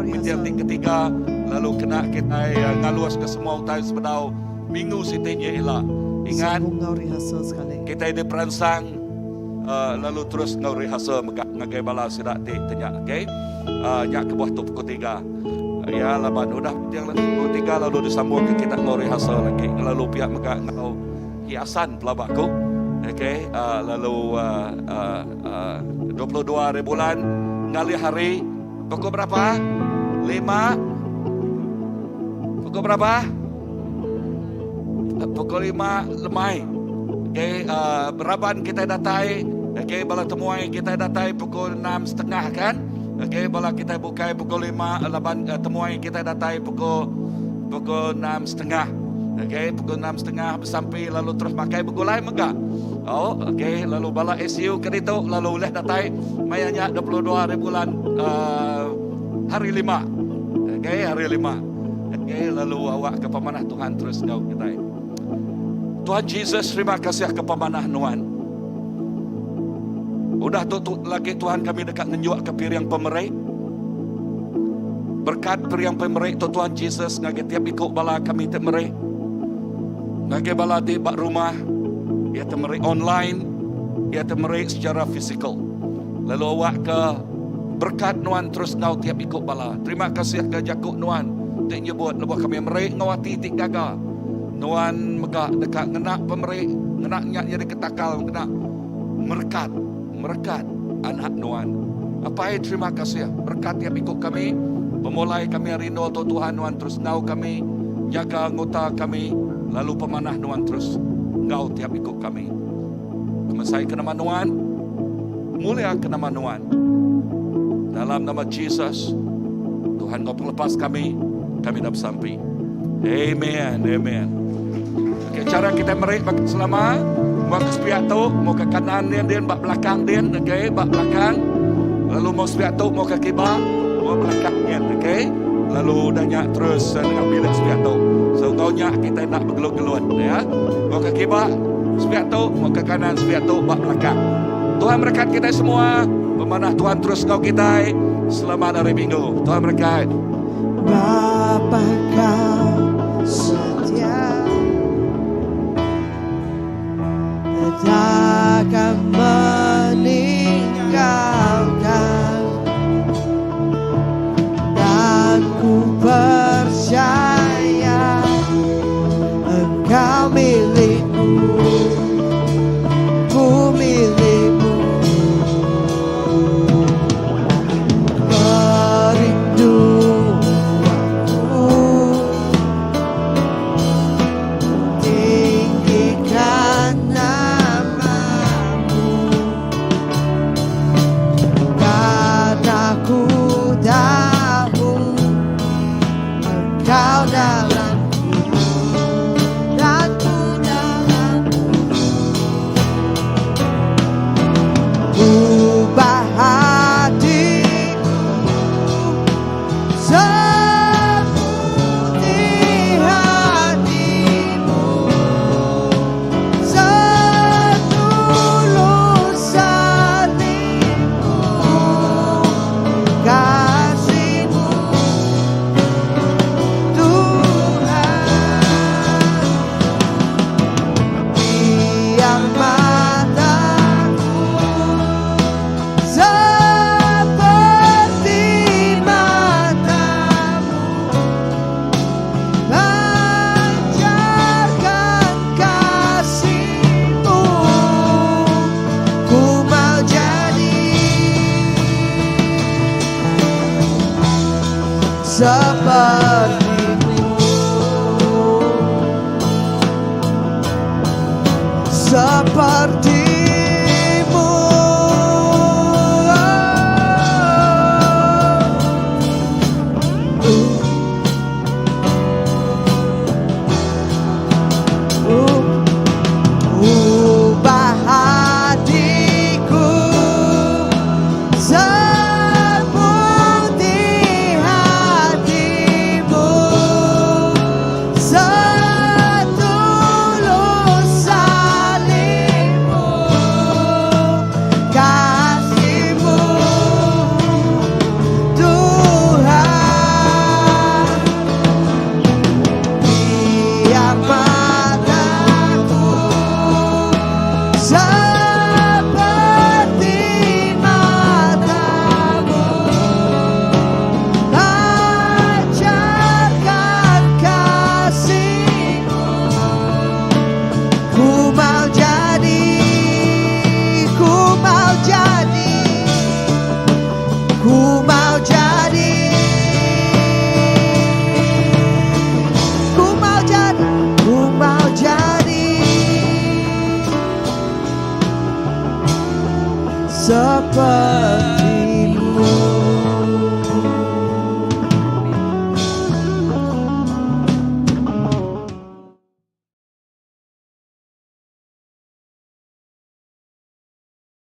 meeting ketiga lalu kena kita ngaluas ke semua utai sebenarnya minggu sitinya ialah ingat Ngau rehearsal sekali. kita ada perangsang lalu terus ngau rehearsal ngagai bala sidak tanya okay nyak ke buah tu pukul 3 ya laban udah yang pukul 3 lalu disambung ke kita ngau rehearsal lagi lalu pihak megak ngau hiasan pelabaku okay lalu 22 hari bulan ngali hari pukul berapa 5 pukul berapa pukul 5 lemai. Okay, beraban kita datai. Okay, bala temuai kita datai pukul 6.30 kan. Okay, bala kita bukai pukul 5. Laban temuai kita datai pukul 6.30. Okay, pukul 6.30 sampai lalu terus pakai pukul lain megah. Oh, okay, lalu bala SU ke itu lalu boleh datai mayanya 22 hari bulan hari 5. Okay, hari 5. Okay, lalu awak ke pemanah Tuhan terus kau kita. Tuhan Jesus, terima kasih ke pemanah Nuan. Udah tu lagi Tuhan kami dekat menjuak ke piriang pemerintah. Berkat piriang pemerintah tu Tuhan Jesus ngage tiap ikut bala kami temerih. Ngage bala di bak rumah, ia temerih online, ia temerih secara fisikal. Lalu awak ke berkat Nuan terus ngau tiap ikut bala. Terima kasih ke jakuk Nuan. Tak nyebut lebuh kami merih ngawati tik gagal. Nuan megak dekat ngenak pemerih, ngenaknya jadi ketakal, ngenak merekat anak Nuan. Apa terima kasih berkat yang ikut kami, pemulai kami rindu untuk Tuhan Nuan terus ngau kami, jaga anggota kami, lalu pemanah Nuan terus ngau tiap ikut kami. Kemasai ke nama Nuan, mulia ke nama Nuan. Dalam nama Jesus, Tuhan kau pelepas kami dah bersampai. Amen, amen. Okay, cara kita merik selama mau ke sepiak tu, mau ke kanan dia, bak belakang dia, okay, bak belakang. Lalu mau sepiak tu, mau ke kibak, mau belakang dia, okay. Lalu dah nyak terus dengan bilik sepiak tu. So kau nyak kita nak bergelut-gelut, ya. Mau ke kibak, sepiak tu, mau ke kanan sepiak tu, bak belakang. Tuhan berkat kita semua. Pemanah Tuhan terus kau kita. Selamat hari Minggu. Tuhan berkat. Bapa kau setia, takkan meninggalkan, dan ku percaya Engkau milikku, ku milikmu. So seperti